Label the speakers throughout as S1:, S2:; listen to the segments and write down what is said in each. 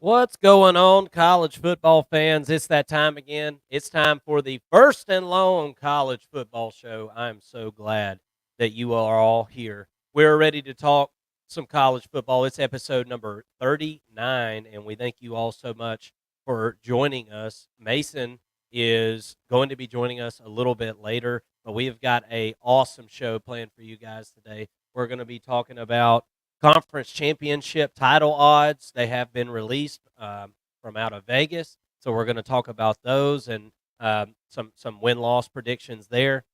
S1: What's going on, college football fans? It's that time again. It's time for the First and Long College Football Show. I'm so glad that you are all here. We're ready to talk some college football. It's episode number 39, and we thank you all so much for joining us. Mason is going to be joining us a little bit later, but we have got a awesome show planned for you guys today. We're going to be talking about conference championship title odds. They have been released from out of Vegas, so we're going to talk about those and some win loss predictions there.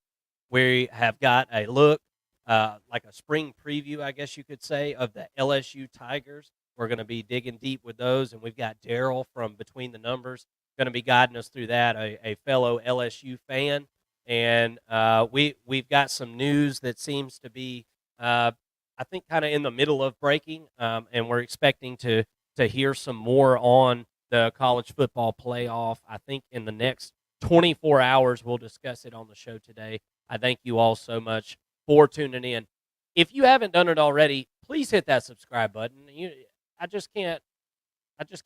S1: We have got a look, like a spring preview, I guess you could say, of the LSU Tigers. We're going to be digging deep with those, and we've got Daryl from Between the Numbers going to be guiding us through that, a fellow LSU fan. And we've got some news that seems to be I think kind of in the middle of breaking, and we're expecting to hear some more on the college football playoff. I think in the next 24 hours, we'll discuss it on the show today. I thank you all so much for tuning in. If you haven't done it already, please hit that subscribe button. I just can't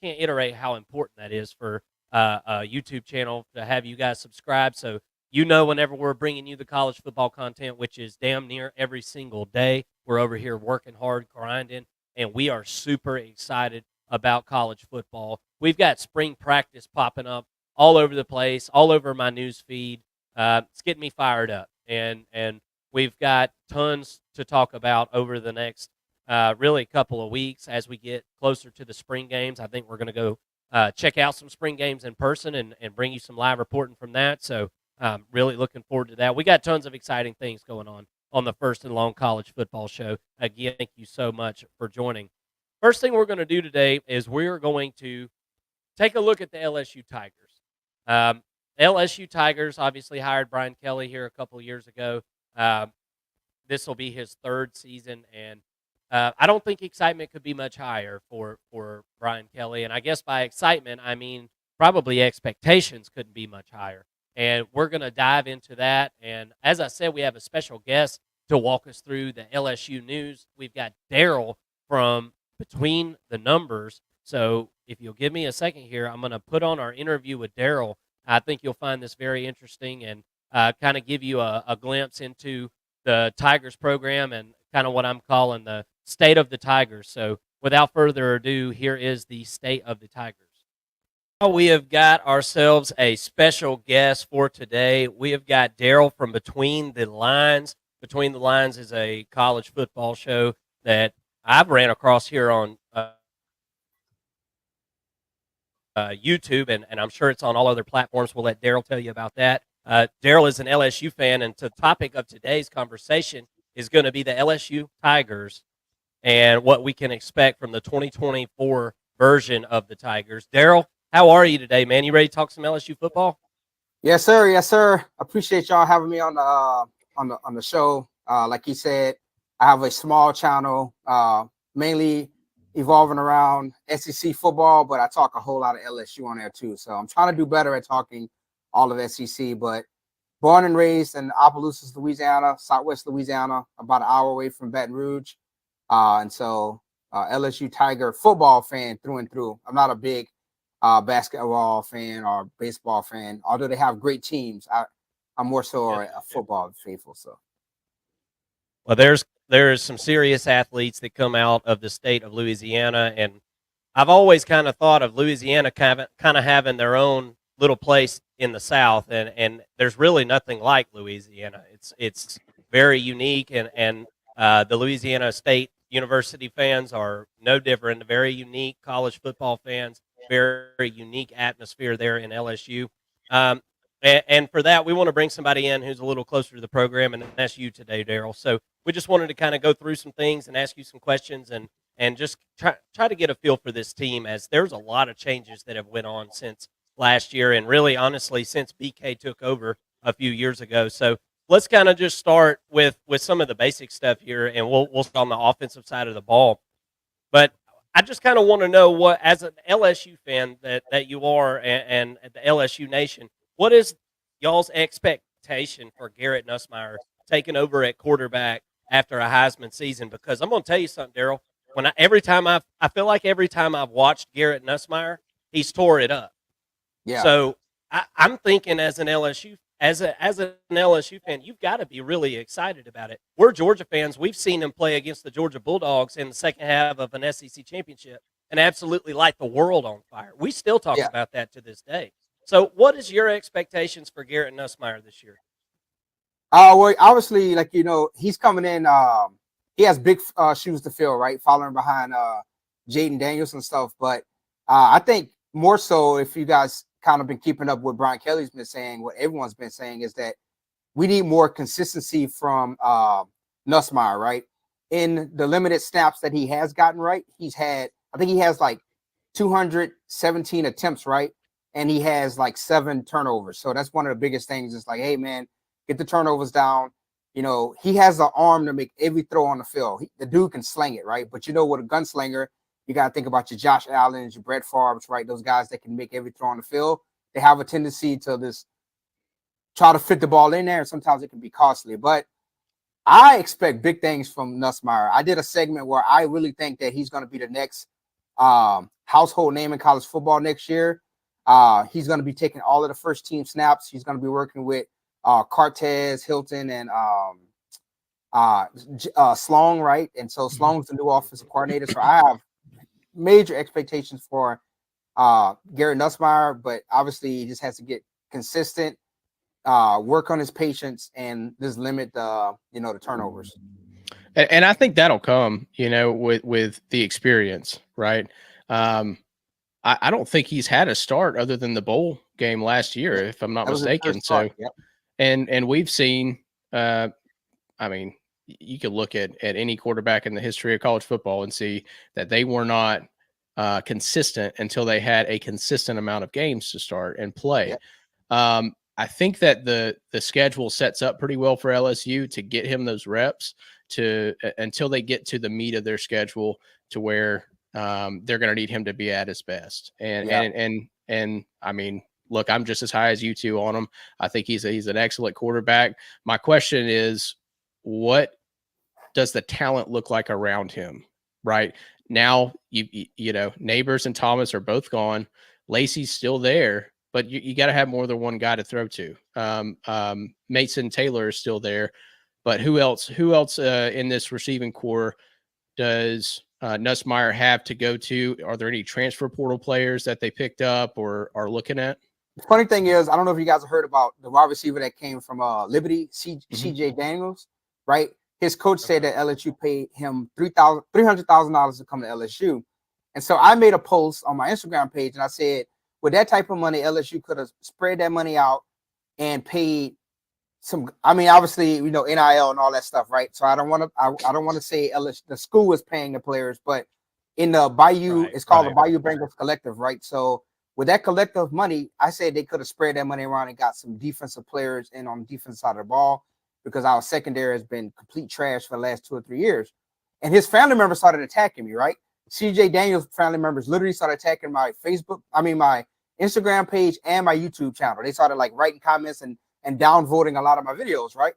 S1: iterate how important that is for a YouTube channel to have you guys subscribe. So whenever we're bringing you the college football content, which is damn near every single day, we're over here working hard, grinding, and we are super excited about college football. We've got spring practice popping up all over the place, all over my news feed. It's getting me fired up, and we've got tons to talk about over the next really couple of weeks as we get closer to the spring games. I think we're going to go check out some spring games in person and bring you some live reporting from that. So really looking forward to that. We got tons of exciting things going on the First and Long College Football Show. Again, thank you so much for joining. First thing we're going to do today is we're going to take a look at the LSU Tigers. LSU Tigers obviously hired Brian Kelly here a couple of years ago. This will be his third season, and I don't think excitement could be much higher for Brian Kelly. And I guess by excitement, I mean probably expectations couldn't be much higher. And we're going to dive into that. And as I said, we have a special guest to walk us through the LSU news. We've got Daryl from Between the Numbers. So if you'll give me a second here, I'm going to put on our interview with Daryl. I think you'll find this very interesting and kind of give you a glimpse into the Tigers program and kind of what I'm calling the state of the Tigers. So without further ado, here is the state of the Tigers. We have got ourselves a special guest for today. We have got Daryl from Between the Lines. Between the Lines is a college football show that I've ran across here on YouTube, and I'm sure it's on all other platforms. We'll let Daryl tell you about that. Daryl is an LSU fan, and the topic of today's conversation is going to be the LSU Tigers and what we can expect from the 2024 version of the Tigers. Daryl, how are you today, man? You ready to talk some LSU football?
S2: Yes, sir. Yes, sir. Appreciate y'all having me on the show. Like you said, I have a small channel, mainly evolving around SEC football, but I talk a whole lot of LSU on there too. So I'm trying to do better at talking all of SEC. But born and raised in Opelousas, Louisiana, Southwest Louisiana, about an hour away from Baton Rouge, and so LSU Tiger football fan through and through. I'm not a big basketball fan or baseball fan, although they have great teams. I'm more so a football faithful. So,
S1: well, there's some serious athletes that come out of the state of Louisiana, and I've always kind of thought of Louisiana kind of having their own little place in the South, and there's really nothing like Louisiana. It's very unique, and the Louisiana State University fans are no different. Very unique college football fans. Very unique atmosphere there in LSU. And for that, we want to bring somebody in who's a little closer to the program, and that's you today, Daryl. So we just wanted to kind of go through some things and ask you some questions and just try to get a feel for this team, as there's a lot of changes that have went on since last year and really, honestly, since BK took over a few years ago. So let's kind of just start with some of the basic stuff here, and we'll start on the offensive side of the ball. But I just kind of want to know, what, as an LSU fan that you are, and the LSU Nation, what is y'all's expectation for Garrett Nussmeier taking over at quarterback after a Heisman season? Because I'm going to tell you something, Daryl. I feel like every time I've watched Garrett Nussmeier, he's tore it up.
S2: Yeah.
S1: So I'm thinking as an LSU fan, you've got to be really excited about it. We're Georgia fans. We've seen him play against the Georgia Bulldogs in the second half of an SEC championship and absolutely light the world on fire. We still talk
S2: Yeah.
S1: about that to this day. So, what is your expectations for Garrett Nussmeier this year?
S2: Well, obviously, like, he's coming in. He has big shoes to fill, right? Following behind Jaden Daniels and stuff. But I think more so, if you guys kind of been keeping up with Brian Kelly's been saying, what everyone's been saying is that we need more consistency from Nussmeier, right? In the limited snaps that he has gotten, right? I think he has like 217 attempts, right? And he has like 7 turnovers. So that's one of the biggest things. It's like, hey, man, get the turnovers down. He has the arm to make every throw on the field. The dude can sling it, right? But with a gunslinger, you got to think about your Josh Allens, your Brett Favres, right? Those guys that can make every throw on the field. They have a tendency to just try to fit the ball in there, and sometimes it can be costly. But I expect big things from Nussmeier. I did a segment where I really think that he's going to be the next household name in college football next year. He's going to be taking all of the first team snaps. He's going to be working with Cortez, Hilton, and Sloan, right? And so Sloan's the new offensive coordinator. So I have major expectations for Garrett Nussmeier, but obviously he just has to get consistent, work on his patience, and just limit the turnovers.
S3: And I think that'll come, with the experience, right? I don't think he's had a start other than the bowl game last year, if I'm not mistaken. So,
S2: yep.
S3: And we've seen, you could look at any quarterback in the history of college football and see that they were not consistent until they had a consistent amount of games to start and play. Yep. I think that the schedule sets up pretty well for LSU to get him those reps until they get to the meat of their schedule, to where they're going to need him to be at his best. And I mean, look, I'm just as high as you two on him. I think he's an excellent quarterback. My question is, what does the talent look like around him? Right now, Neighbors and Thomas are both gone. Lacey's still there, but you got to have more than one guy to throw to. Mason Taylor is still there, but who else in this receiving core does Nussmeier have to go to? Are there any transfer portal players that they picked up or are looking at?
S2: The funny thing is, I don't know if you guys have heard about the wide receiver that came from Liberty, CJ Daniels, right? His coach said that LSU paid him $300,000 to come to LSU. And so I made a post on my Instagram page and I said, with that type of money, LSU could have spread that money out and paid obviously, NIL and all that stuff, right? So I don't want to say LSU, the school was paying the players, but in the Bayou, it's called the Bayou Bengals Collective, right? So with that collective money, I said they could have spread that money around and got some defensive players in on the defense side of the ball, because our secondary has been complete trash for the last 2 or 3 years. And his family members started attacking me, right? CJ Daniels' family members literally started attacking my Instagram page and my YouTube channel. They started writing comments and downvoting a lot of my videos, right?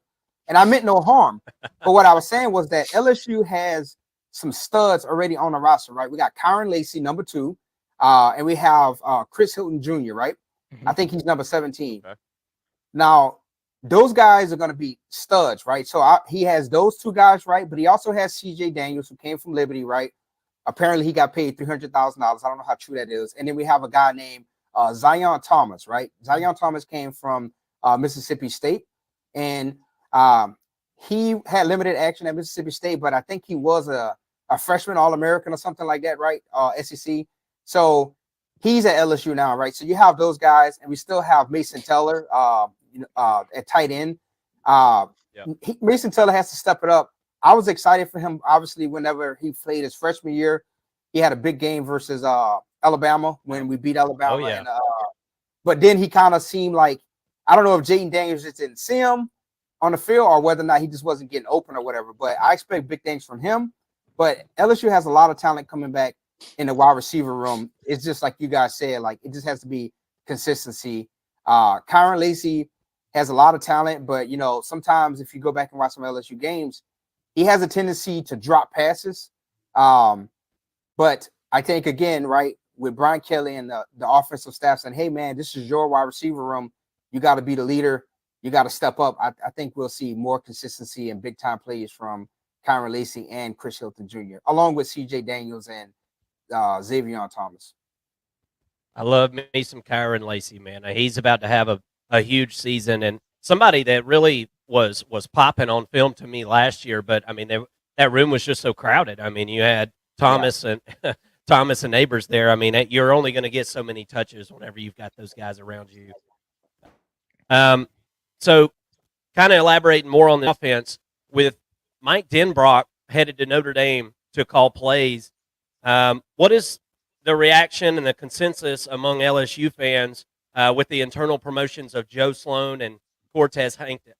S2: And I meant no harm. But what I was saying was that LSU has some studs already on the roster, right? We got Kyron Lacey, number 2, and we have Chris Hilton Jr., right? Mm-hmm. I think he's number 17. Okay. Now, those guys are going to be studs, right? So he has those 2 guys, right? But he also has CJ Daniels, who came from Liberty, right? Apparently, he got paid $300,000. I don't know how true that is. And then we have a guy named Zion Thomas, right? Zion Thomas came from Mississippi State, and he had limited action at Mississippi State, but I think he was a freshman All-American or something like that, right? SEC. So he's at LSU now, right? So you have those guys, and we still have Mason Teller at tight end. Mason Teller has to step it up. I was excited for him, obviously, whenever he played his freshman year. He had a big game versus Alabama when we beat Alabama.
S1: Oh, yeah.
S2: And, but then he kind of seemed like, I don't know if Jaden Daniels just didn't see him on the field or whether or not he just wasn't getting open or whatever. But I expect big things from him. But LSU has a lot of talent coming back in the wide receiver room. It's just like you guys said, it just has to be consistency. Kyron Lacey has a lot of talent, but, sometimes if you go back and watch some LSU games, he has a tendency to drop passes. But I think again, right, with Brian Kelly and the offensive staff saying, hey man, this is your wide receiver room. You got to be the leader. You got to step up. I think we'll see more consistency and big time plays from Kyron Lacy and Chris Hilton Jr., along with CJ Daniels and Xavier Thomas.
S1: I love me some Kyron Lacy, man. He's about to have a huge season, and somebody that really was popping on film to me last year. But I mean, that room was just so crowded. I mean, you had Thomas and Thomas and Neighbors there. I mean, you're only going to get so many touches whenever you've got those guys around you. So kind of elaborating more on the offense with Mike Denbrock headed to Notre Dame to call plays. What is the reaction and the consensus among LSU fans with the internal promotions of Joe Sloan and Cortez Hankton?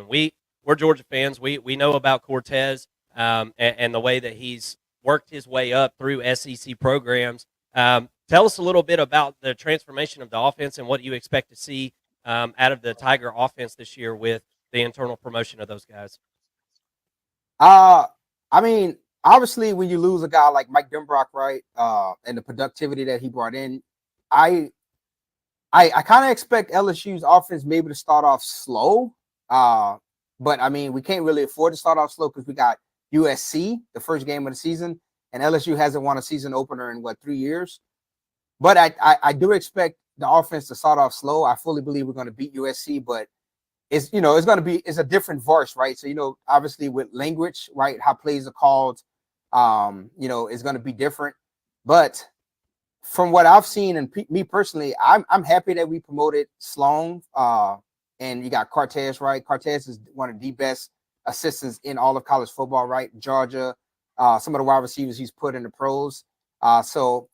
S1: We're Georgia fans. We know about Cortez and the way that he's worked his way up through SEC programs. Tell us a little bit about the transformation of the offense and what you expect to see out of the Tiger offense this year with the internal promotion of those guys.
S2: I mean, obviously, when you lose a guy like Mike Denbrock, right, and the productivity that he brought in, I kind of expect LSU's offense maybe to start off slow. But I mean, we can't really afford to start off slow because we got USC, the first game of the season, and LSU hasn't won a season opener in 3 years. But I do expect the offense to start off slow. I fully believe we're going to beat USC, but it's a different voice, right? So, obviously with language, right, how plays are called, is going to be different. But from what I've seen, and me personally, I'm happy that we promoted Sloan, and you got Cortez, right? Cortez is one of the best assistants in all of college football, right? Georgia, some of the wide receivers he's put in the pros. So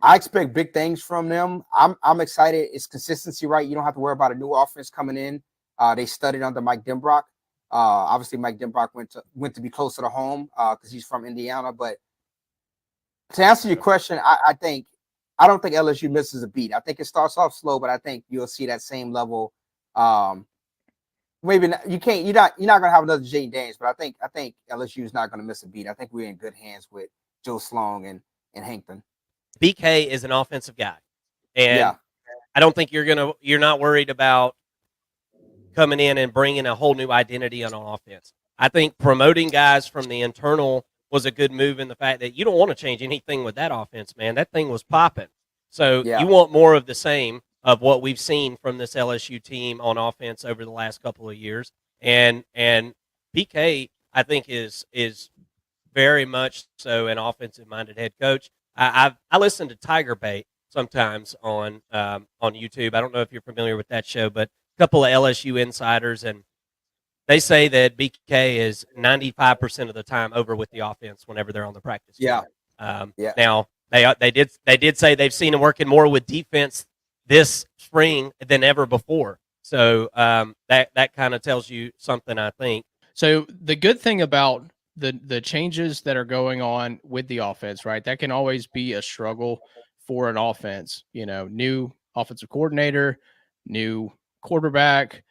S2: I expect big things from them. I'm excited. It's consistency, right? You don't have to worry about a new offense coming in. They studied under Mike Denbrock. Obviously, Mike Denbrock went to be closer to home because he's from Indiana. But to answer your question, I don't think LSU misses a beat. I think it starts off slow, but I think you'll see that same level. Maybe not, you're not gonna have another Jay Daniels, but I think LSU is not gonna miss a beat. I think we're in good hands with Joe Sloan and Hankton.
S1: BK is an offensive guy, and I don't think you're not worried about coming in and bringing a whole new identity on offense. I think promoting guys from the internal was a good move in the fact that you don't want to change anything with that offense, man. That thing was popping. So you want more of the same of what we've seen from this LSU team on offense over the last couple of years. And BK, I think, is very much so an offensive-minded head coach. I listen to Tiger Bait sometimes on YouTube. I don't know if you're familiar with that show, but a couple of LSU insiders, and they say that BK is 95% of the time over with the offense whenever they're on the practice field. Now they did say they've seen him working more with defense this spring than ever before. So that kind of tells you something, I think.
S3: So the good thing about the changes that are going on with the offense, right? That can always be a struggle for an offense. New offensive coordinator, new quarterback,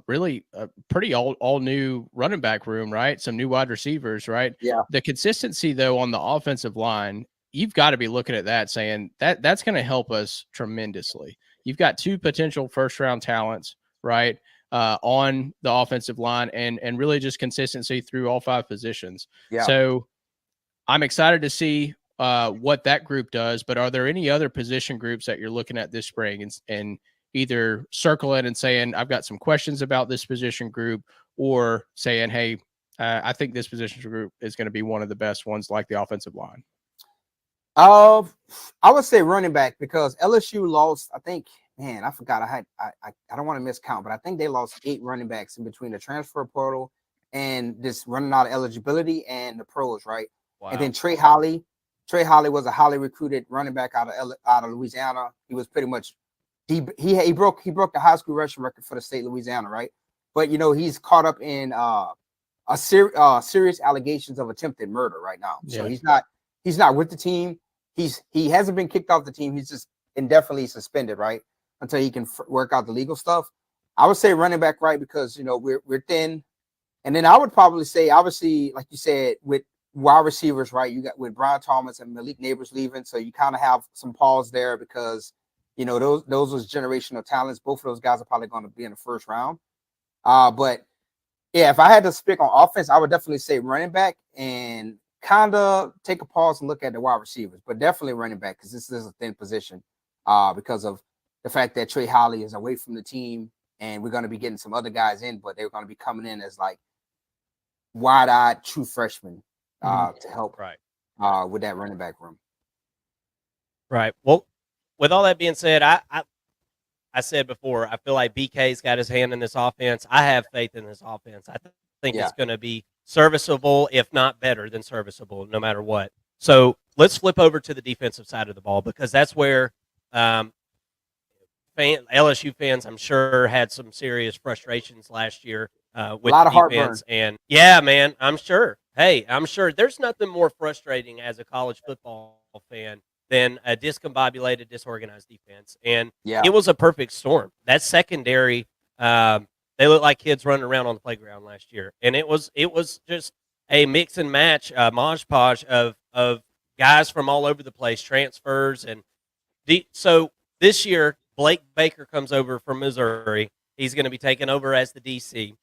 S3: really a pretty all new running back room, right? Some new wide receivers, right?
S2: Yeah.
S3: The consistency though on the offensive line, you've got to be looking at that saying that's going to help us tremendously. You've got two potential first round talents, right? On the offensive line and really just consistency through all five positions.
S2: Yeah.
S3: So I'm excited to see what that group does, but are there any other position groups that you're looking at this spring and either circle it and saying, I've got some questions about this position group, or saying, hey, I think this position group is going to be one of the best ones, like the offensive line?
S2: I would say running back, because LSU lost, I think, man, I forgot. I don't want to miscount, but I think they lost 8 running backs in between the transfer portal and this running out of eligibility and the pros, right?
S1: Wow.
S2: And then Trey Holly was a highly recruited running back out of Louisiana. He was pretty much he broke the high school rushing record for the state of Louisiana, right? But he's caught up in serious allegations of attempted murder right now. So he's not with the team. He hasn't been kicked off the team. He's just indefinitely suspended, right? Until he can work out the legal stuff. I would say running back, right? Because we're thin. And then I would probably say, obviously, like you said, with wide receivers, right? You got with Brian Thomas and Malik Neighbors leaving, so you kind of have some pause there because those was generational talents. Both of those guys are probably going to be in the first round. But yeah, if I had to speak on offense, I would definitely say running back and kind of take a pause and look at the wide receivers, but definitely running back because this is a thin position because of the fact that Trey Holly is away from the team and we're going to be getting some other guys in, but they're going to be coming in as like wide-eyed true freshmen to help with that running back room.
S1: Right. Well, with all that being said, I said before, I feel like BK's got his hand in this offense. I have faith in this offense. I think it's going to be serviceable, if not better than serviceable, no matter what. So let's flip over to the defensive side of the ball because that's where LSU fans, I'm sure, had some serious frustrations last year with
S2: a lot
S1: the
S2: of heartburn.
S1: defense. And yeah, man, I'm sure. Hey, I'm sure there's nothing more frustrating as a college football fan than a discombobulated, disorganized defense. And it was a perfect storm. That secondary, they looked like kids running around on the playground last year. And it was just a mix and match, mosh podge of guys from all over the place, transfers. And so this year, Blake Baker comes over from Missouri. He's going to be taking over as the DC.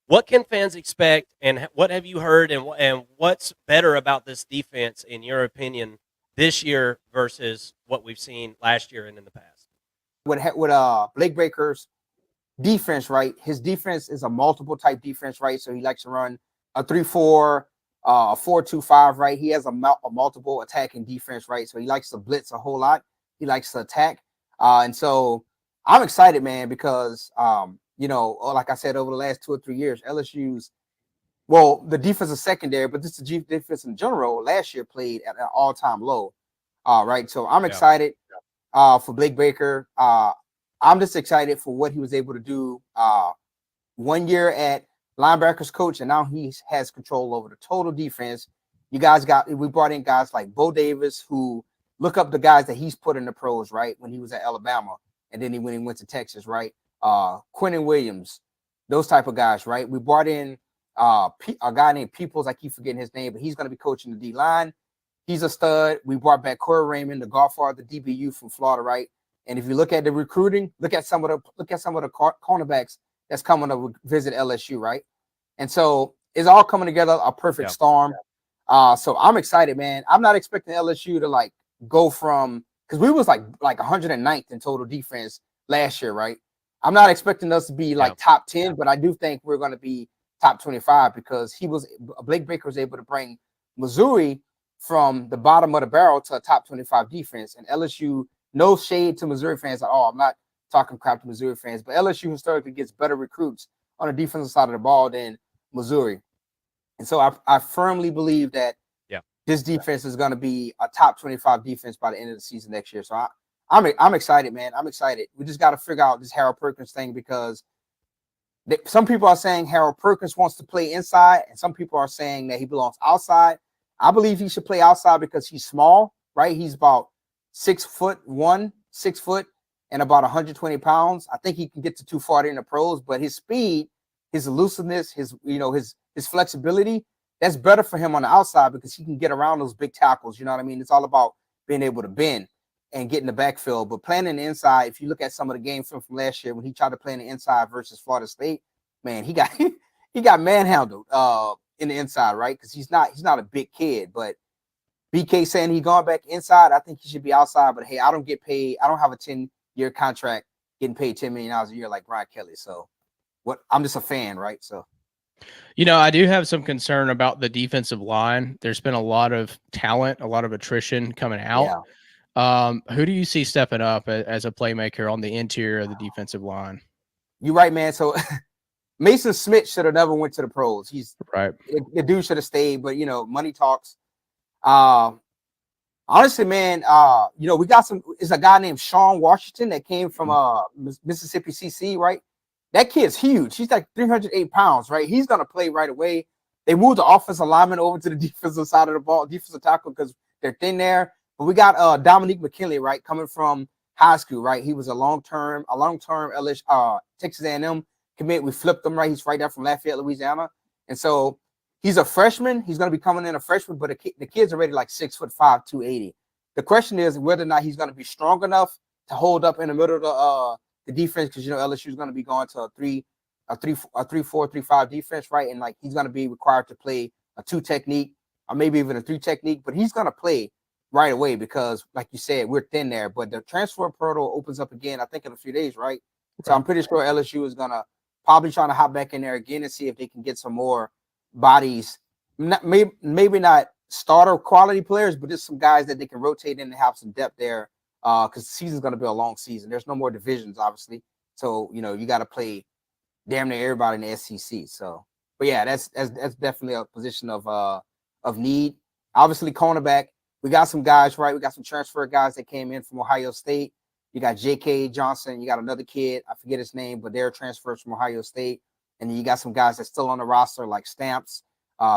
S1: What can fans expect, and what have you heard, and what's better about this defense, in your opinion, this year versus what we've seen last year and in the past?
S2: With Blake Baker's defense, right? His defense is a multiple type defense, right? So he likes to run a 3-4, a 4-2-5, right? He has a multiple attacking defense, right? So he likes to blitz a whole lot. He likes to attack. And so I'm excited, man, because, like I said, over the last 2 or 3 years, LSU's, the defensive secondary, but this is the defense in general, last year played at an all-time low, right? So I'm excited for Blake Baker. I'm just excited for what he was able to do 1 year at linebackers coach, and now he has control over the total defense. We brought in guys like Bo Davis, who look up the guys that he's put in the pros, right? When he was at Alabama, and then when he went to Texas, right? Quentin Williams, those type of guys, right? We brought in a guy named Peoples. I keep forgetting his name, but he's going to be coaching the D line. He's a stud. We brought back Corey Raymond, the Godfather, the DBU from Florida, right? And if you look at the recruiting, look at some of the cornerbacks that's coming to visit LSU, right? And so it's all coming together, a perfect storm. So I'm excited, man. I'm not expecting LSU to like go from, because we was like 109th in total defense last year, right? I'm not expecting us to be like top 10, but I do think we're going to be top 25 because Blake Baker was able to bring Missouri from the bottom of the barrel to a top 25 defense. And LSU, no shade to Missouri fans at all. I'm not talking crap to Missouri fans, but LSU historically gets better recruits on the defensive side of the ball than Missouri. And so I firmly believe that this defense is going to be a top 25 defense by the end of the season next year. So I'm excited, man. I'm excited. We just got to figure out this Harold Perkins thing because some people are saying Harold Perkins wants to play inside, and some people are saying that he belongs outside. I believe he should play outside because he's small, right? He's about 6'1", 6 foot, and about 120 pounds. I think he can get to 240 in the pros, but his speed, his elusiveness, his flexibility, that's better for him on the outside because he can get around those big tackles. You know what I mean? It's all about being able to bend and get in the backfield. But playing in the inside, if you look at some of the game film from last year when he tried to play in the inside versus Florida State, man, he got manhandled in the inside, right? Because he's not a big kid. But BK saying he's going back inside, I think he should be outside. But hey, I don't get paid. I don't have a 10-year contract getting paid $10 million a year like Brian Kelly. So I'm just a fan, right? So.
S3: I do have some concern about the defensive line. There's been a lot of talent, a lot of attrition coming out. Who do you see stepping up as a playmaker on the interior of the defensive line?
S2: You're right, man. So Mason Smith should have never went to the pros. He's
S3: right.
S2: The dude should have stayed, but money talks. Honestly, man, we got it's a guy named Sean Washington that came from Mississippi CC, right? That kid's huge. He's like 308 pounds, right? He's going to play right away. They moved the offensive lineman over to the defensive side of the ball, defensive tackle, because they're thin there. But we got Dominique McKinley, right, coming from high school, right? He was a long-term LSU, Texas A&M commit. We flipped him, right? He's right there from Lafayette, Louisiana. And so he's a freshman. He's going to be coming in a freshman, but the kid's already like 6'5", 280. The question is whether or not he's going to be strong enough to hold up in the middle of the defense, because LSU is going to be going to a 3-4, 3-5 defense, right? And like he's going to be required to play a 2 technique or maybe even a 3 technique, but he's going to play right away because, like you said, we're thin there. But the transfer portal opens up again, I think, in a few days, right? So I'm pretty sure LSU is going to probably trying to hop back in there again and see if they can get some more bodies. Maybe not starter quality players, but just some guys that they can rotate in and have some depth there. Because the season's going to be a long season. There's no more divisions, obviously. So, you got to play damn near everybody in the SEC. So, but yeah, that's definitely a position of need. Obviously, cornerback. We got some guys, right? We got some transfer guys that came in from Ohio State. You got J.K. Johnson. You got another kid. I forget his name, but they're transfers from Ohio State. And then you got some guys that's still on the roster like Stamps,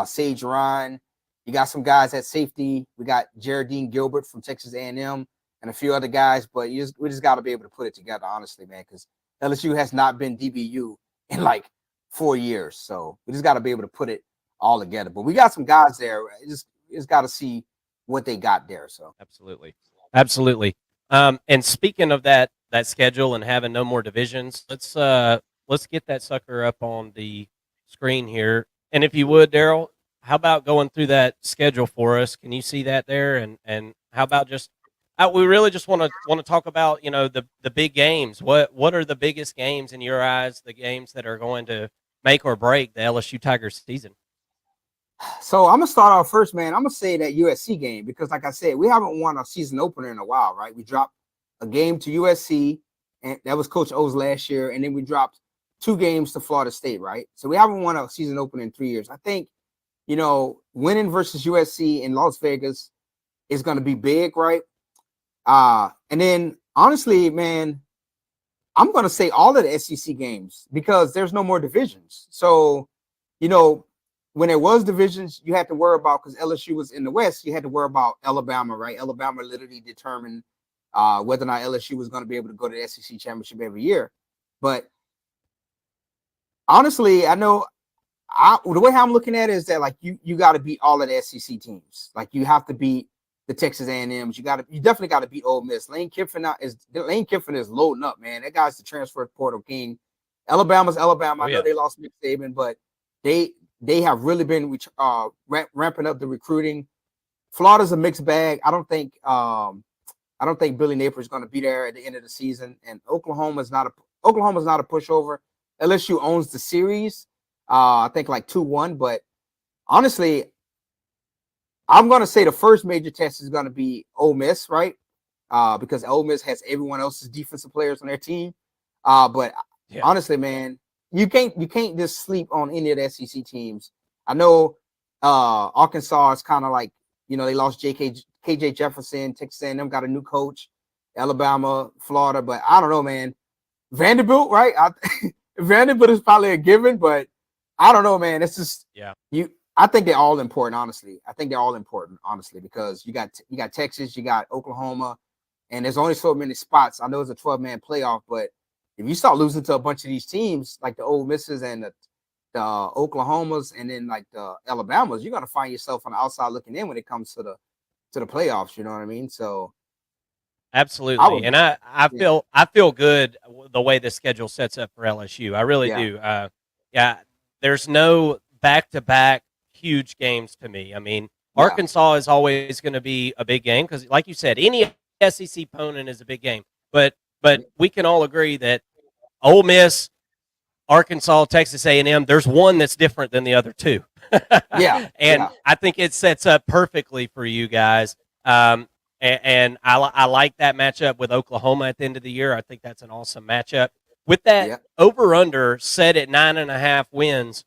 S2: Sage Ryan. You got some guys at safety. We got Jaredine Gilbert from Texas A&M and a few other guys. But we just got to be able to put it together, honestly, man, because LSU has not been DBU in like 4 years. So we just got to be able to put it all together. But we got some guys there. Just got to see what they got there. So
S1: absolutely. And speaking of that schedule and having no more divisions, let's get that sucker up on the screen here. And if you would, Daryl, how about going through that schedule for us? Can you see that there? And how about just we really just want to talk about the big games. What are the biggest games in your eyes? The games that are going to make or break the LSU Tigers season.
S2: So I'm gonna start off first, man. I'm gonna say that USC game because, like I said, we haven't won a season opener in a while, right? We dropped a game to USC, and that was Coach O's last year, and then we dropped 2 games to Florida State, right? So we haven't won a season opener in 3 years. I think, winning versus USC in Las Vegas is gonna be big, right? And then honestly, man, I'm gonna say all of the SEC games because there's no more divisions. So, when there was divisions, you had to worry about, because LSU was in the West, you had to worry about Alabama, right? Alabama literally determined whether or not LSU was going to be able to go to the SEC championship every year. But honestly, I know the way I'm looking at it is that like you got to beat all of the SEC teams. Like you have to beat the Texas A&Ms. You definitely got to beat Ole Miss. Lane Kiffin is loading up, man. That guy's the transfer portal king. Alabama's Alabama. I know they lost Nick Saban, but they have really been ramping up the recruiting. Florida's a mixed bag. I don't think Billy Napier is going to be there at the end of the season. And Oklahoma's not a pushover. LSU owns the series. I think like 2-1. But honestly, I'm going to say the first major test is going to be Ole Miss, right? Because Ole Miss has everyone else's defensive players on their team. But honestly, man, you can't just sleep on any of the SEC teams. I know Arkansas is kind of like, they lost KJ Jefferson, Texas A&M got a new coach, Alabama, Florida, but I don't know, man. Vanderbilt, right? Vanderbilt is probably a given, but I don't know, man. It's just I think they're all important, honestly. Because you got Texas, you got Oklahoma, and there's only so many spots. I know it's a 12-man playoff, but if you start losing to a bunch of these teams, like the Ole Misses and the Oklahomas, and then like the Alabamas, you're gonna find yourself on the outside looking in when it comes to the playoffs. You know what I mean? So
S1: absolutely, and I feel good the way the schedule sets up for LSU. I really do. There's no back-to-back huge games to me. I mean, Arkansas is always going to be a big game because, like you said, any SEC opponent is a big game. But we can all agree that Ole Miss, Arkansas, Texas A&M, there's one that's different than the other two. And I think it sets up perfectly for you guys. And I like that matchup with Oklahoma at the end of the year. I think that's an awesome matchup. With that over-under set at 9.5 wins,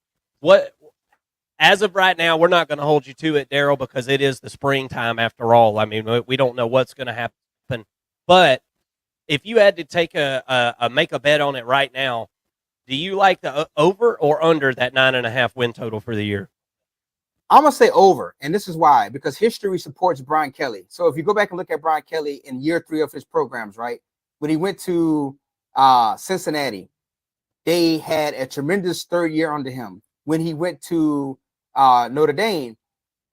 S1: as of right now, we're not going to hold you to it, Daryl, because it is the springtime after all. I mean, we don't know what's going to happen. But if you had to take make a bet on it right now, do you like the over or under that 9.5 win total for the year?
S2: I'm going to say over, and this is why. Because history supports Brian Kelly. So if you go back and look at Brian Kelly in year 3 of his programs, right, when he went to Cincinnati, they had a tremendous third year under him. when he went to Notre Dame,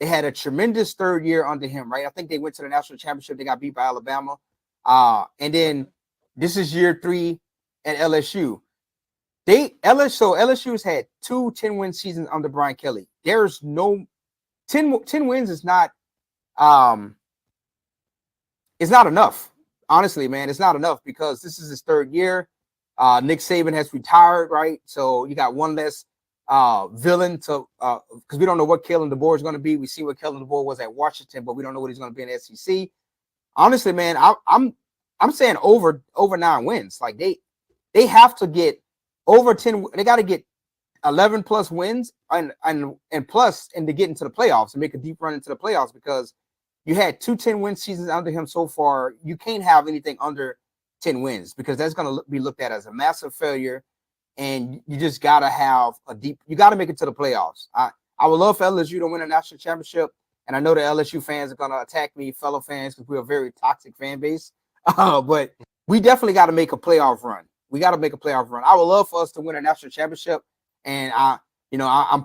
S2: they had a tremendous third year under him, right? I think they went to the national championship. They got beat by Alabama. And then this is year 3 at LSU. LSU's had 2 10-win seasons under Brian Kelly. There's no 10 wins is not it's not enough. Honestly, man, it's not enough because this is his third year. Nick Saban has retired, right? So you got one less villain to because we don't know what Kalen DeBoer is going to be. We see what Kalen DeBoer was at Washington, but we don't know what he's going to be in the SEC. Honestly, man, I'm saying over 9 wins. Like they have to get over 10. They got to get 11 plus wins and plus and to get into the playoffs and make a deep run into the playoffs because you had 2 10-win seasons under him so far. You can't have anything under 10 wins because that's going to be looked at as a massive failure. And you just got to have you got to make it to the playoffs. I would love for LSU to win a national championship. And I know the LSU fans are going to attack me, fellow fans, because we're a very toxic fan base. But we definitely got to make a playoff run. We got to make a playoff run. I would love for us to win a national championship. And I'm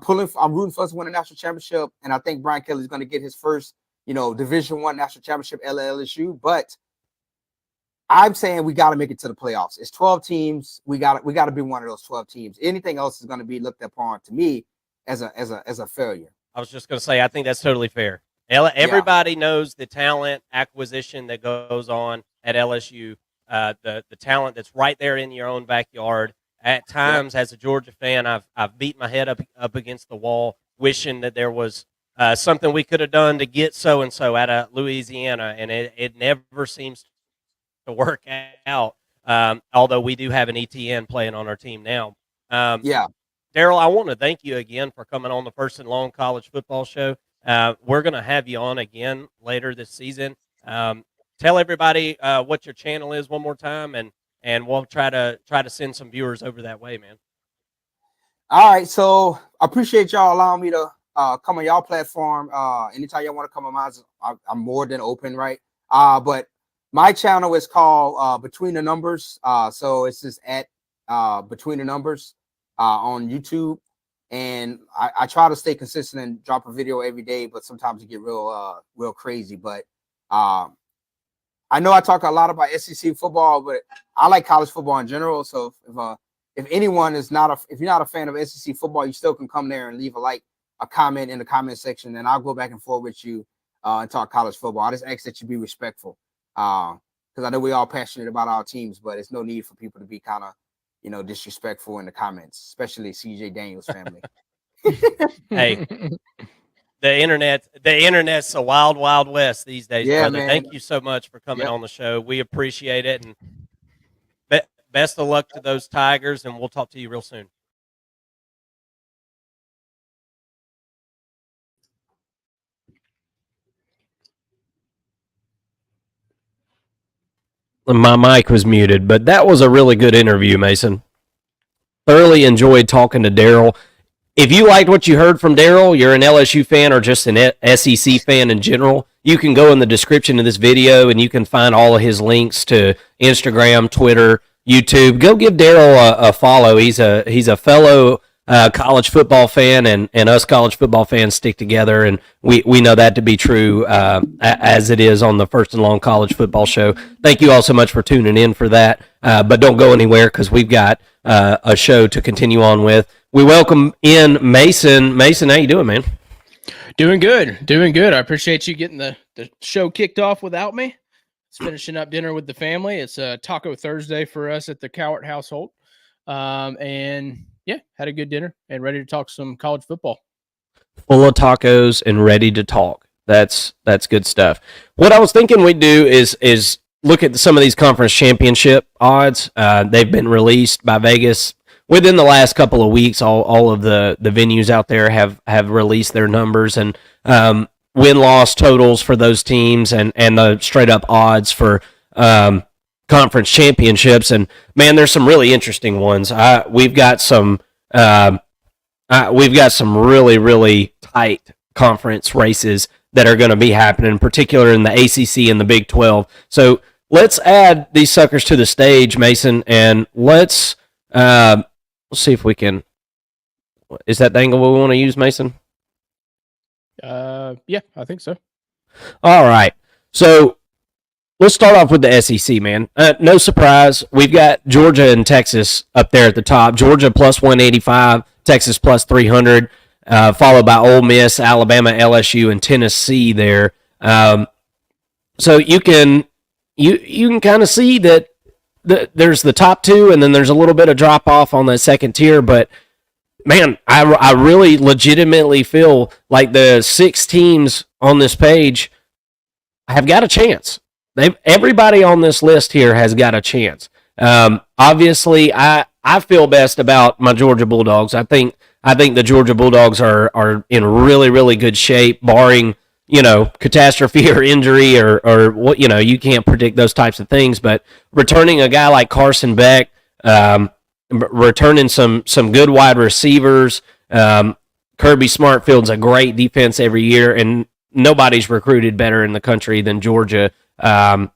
S2: rooting for us to win a national championship. And I think Brian Kelly's going to get his first, Division I national championship at LSU. But I'm saying we got to make it to the playoffs. It's 12 teams. We got to be one of those 12 teams. Anything else is going to be looked upon to me as a failure.
S1: I was just going to say, I think that's totally fair. Everybody knows the talent acquisition that goes on at LSU, the talent that's right there in your own backyard. At times, as a Georgia fan, I've beat my head up against the wall, wishing that there was something we could have done to get so and so out of Louisiana, and it never seems to work out. Although we do have an ETN playing on our team now. Daryl, I want to thank you again for coming on the First and Long College Football Show. We're going to have you on again later this season. Tell everybody what your channel is one more time, and we'll try to send some viewers over that way, man.
S2: All right, so I appreciate y'all allowing me to come on y'all platform. Anytime y'all want to come on mine, I'm more than open, right? But my channel is called Between the Numbers. So it's just at Between the Numbers on YouTube. And I try to stay consistent and drop a video every day, but sometimes it get real crazy. But I know I talk a lot about SEC football, but I like college football in general. So if anyone is if you're not a fan of SEC football, you still can come there and leave a comment in the comment section, and I'll go back and forth with you and talk college football. I just ask that you be respectful because I know we're all passionate about our teams, but it's no need for people to be kind of disrespectful in the comments, especially CJ Daniels family.
S1: Hey, the internet's a wild, wild west these days, brother.
S2: Man.
S1: Thank you so much for coming on the show. We appreciate it, and best of luck to those Tigers, and we'll talk to you real soon. My mic was muted, but that was a really good interview, Mason. Thoroughly enjoyed talking to Daryl. If you liked what you heard from Daryl, you're an LSU fan or just an SEC fan in general, you can go in the description of this video and you can find all of his links to Instagram, Twitter, YouTube. Go give Daryl a follow. He's a fellow college football fan, and us college football fans stick together, and we know that to be true as it is on the First and Long College Football Show. Thank you all so much for tuning in for that, but don't go anywhere because we've got a show to continue on with. We welcome in Mason. Mason, how you doing, man?
S3: Doing good. I appreciate you getting the show kicked off without me. It's finishing up dinner with the family. It's Taco Thursday for us at the Cowart household. And yeah, had a good dinner and ready to talk some college football.
S1: Full of tacos and ready to talk. That's good stuff. What I was thinking we'd do is look at some of these conference championship odds. They've been released by Vegas within the last couple of weeks. All of the venues out there have released their numbers and win-loss totals for those teams and the straight-up odds for conference championships. And man, there's some really interesting ones. We've got some really, really tight conference races that are going to be happening, in particular in the ACC and the Big 12. So let's add these suckers to the stage, Mason, and let's see if we can Is that the angle we want to use, Mason?
S3: Yeah, I think so.
S1: All right. So let's start off with the SEC, man. No surprise. We've got Georgia and Texas up there at the top. Georgia plus 185, Texas plus 300, followed by Ole Miss, Alabama, LSU, and Tennessee there. So you can kind of see that there's the top two, and then there's a little bit of drop off on the second tier. But man, I really legitimately feel like the 6 teams on this page have got a chance. Everybody on this list here has got a chance. Obviously, I feel best about my Georgia Bulldogs. I think the Georgia Bulldogs are in really, really good shape, barring catastrophe or injury or what you can't predict those types of things. But returning a guy like Carson Beck, returning some good wide receivers. Kirby Smart fields a great defense every year, and nobody's recruited better in the country than Georgia.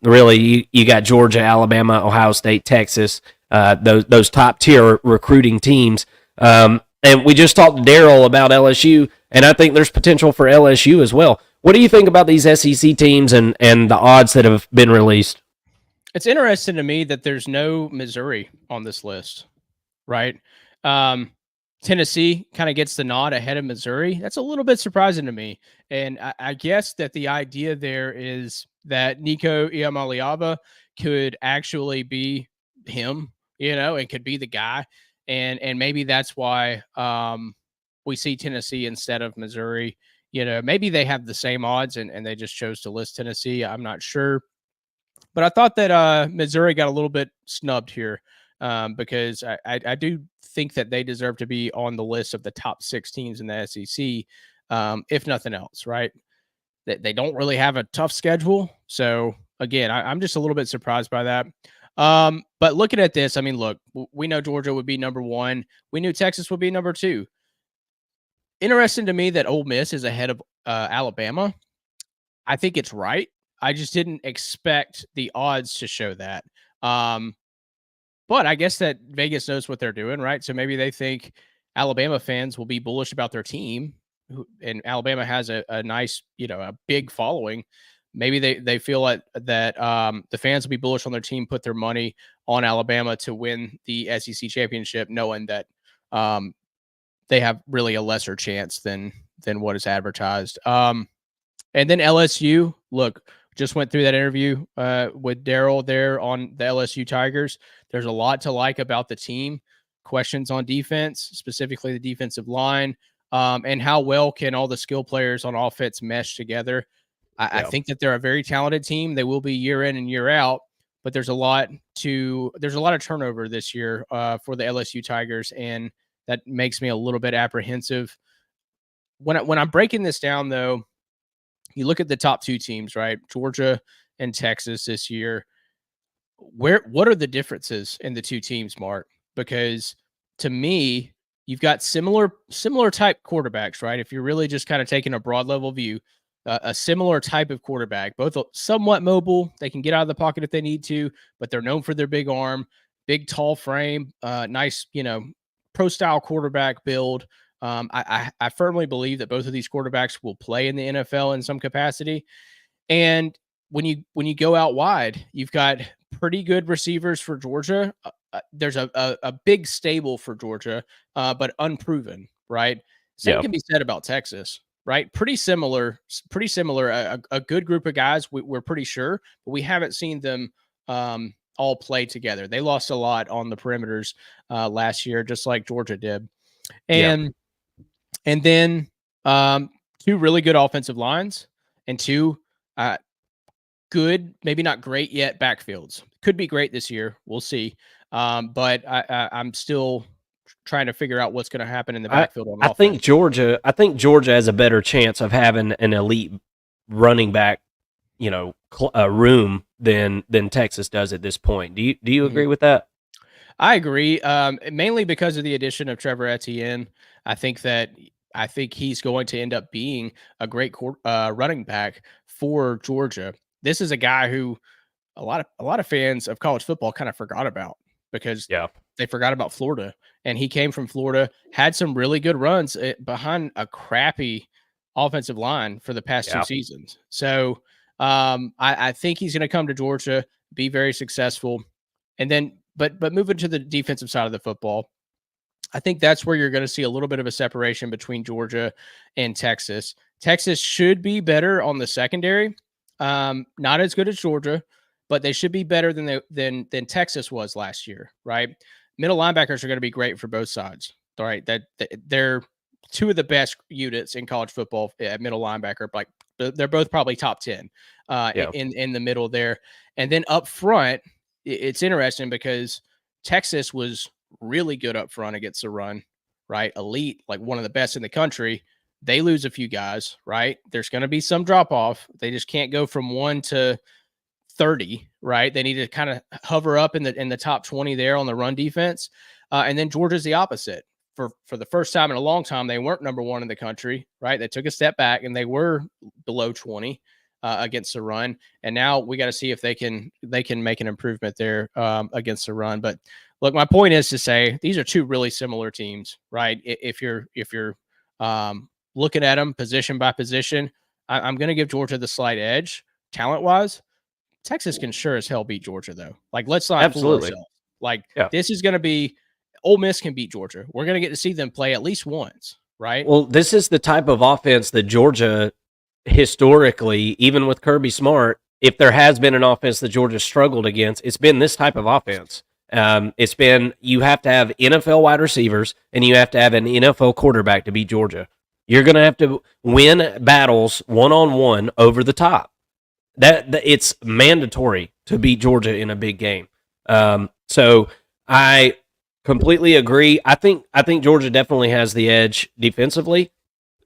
S1: Really, you got Georgia, Alabama, Ohio State, Texas, those top tier recruiting teams. And we just talked to Daryl about LSU, and I think there's potential for LSU as well. What do you think about these SEC teams and the odds that have been released?
S3: It's interesting to me that there's no Missouri on this list, right? Tennessee kind of gets the nod ahead of Missouri. That's a little bit surprising to me. And I guess that the idea there is that Nico Iamaleava could actually be him, and could be the guy. And maybe that's why we see Tennessee instead of Missouri. Maybe they have the same odds and they just chose to list Tennessee. I'm not sure. But I thought that Missouri got a little bit snubbed here because I do think that they deserve to be on the list of the top 6 teams in the SEC, if nothing else, right? They don't really have a tough schedule. So, again, I'm just a little bit surprised by that. But looking at this, I mean, look, we know Georgia would be number 1. We knew Texas would be number 2. Interesting to me that Ole Miss is ahead of Alabama. I think it's right. I just didn't expect the odds to show that. But I guess that Vegas knows what they're doing, right? So maybe they think Alabama fans will be bullish about their team, and Alabama has a nice, a big following. Maybe they feel like that the fans will be bullish on their team, put their money on Alabama to win the SEC championship, knowing that they have really a lesser chance than what is advertised. And then LSU, look, just went through that interview with Daryl there on the LSU Tigers. There's a lot to like about the team. Questions on defense, specifically the defensive line, and how well can all the skill players on offense mesh together. I think that they're a very talented team. They will be year in and year out, but there's a lot of turnover this year for the LSU Tigers, and that makes me a little bit apprehensive. When I'm breaking this down, though, you look at the top 2 teams, right? Georgia and Texas this year. What are the differences in the 2 teams, Mark? Because to me, you've got similar type quarterbacks, right? If you're really just kind of taking a broad level view, a similar type of quarterback, both somewhat mobile. They can get out of the pocket if they need to, but they're known for their big arm, big, tall frame, nice, pro style quarterback build. I firmly believe that both of these quarterbacks will play in the NFL in some capacity. And when you go out wide, you've got pretty good receivers for Georgia. There's a big stable for Georgia, but unproven, right? Same can be said about Texas, right? Pretty similar. A good group of guys, we're pretty sure, but we haven't seen them all play together. They lost a lot on the perimeters last year, just like Georgia did. And then 2 really good offensive lines and 2 good, maybe not great yet, backfields. Could be great this year. We'll see. But I'm still trying to figure out what's going to happen in the backfield on offense.
S1: I think Georgia has a better chance of having an elite running back, room than Texas does at this point. Do you agree with that?
S3: I agree. Mainly because of the addition of Trevor Etienne. I think he's going to end up being a great running back for Georgia. This is a guy who a lot of fans of college football kind of forgot about because they forgot about Florida, and he came from Florida, had some really good runs behind a crappy offensive line for the past 2 seasons. So I think he's going to come to Georgia, be very successful, and then but moving to the defensive side of the football, I think that's where you're going to see a little bit of a separation between Georgia and Texas. Texas should be better on the secondary, not as good as Georgia, but they should be better than Texas was last year, right? Middle linebackers are going to be great for both sides, all right? That they're two of the best units in college football at middle linebacker. Like they're both probably top 10 in the middle there, and then up front, it's interesting because Texas was really good up front against the run, right? Elite, like one of the best in the country. They lose a few guys, right? There's going to be some drop off. They just can't go from 1 to 30, right? They need to kind of hover up in the top 20 there on the run defense. And then Georgia's the opposite. For the first time in a long time, they weren't number 1 in the country, right? They took a step back and they were below 20 against the run. And now we got to see if they can make an improvement there against the run. But look, my point is to say these are two really similar teams, right? If you're looking at them position by position, I'm going to give Georgia the slight edge talent wise. Texas can sure as hell beat Georgia, though. Like, let's not fool ourselves. Like, this is going to be Ole Miss can beat Georgia. We're going to get to see them play at least once, right?
S1: Well, this is the type of offense that Georgia historically, even with Kirby Smart, if there has been an offense that Georgia struggled against, it's been this type of offense. It's been you have to have NFL wide receivers and you have to have an NFL quarterback to beat Georgia. You're going to have to win battles one-on-one over the top. That it's mandatory to beat Georgia in a big game. So I completely agree. I think Georgia definitely has the edge defensively.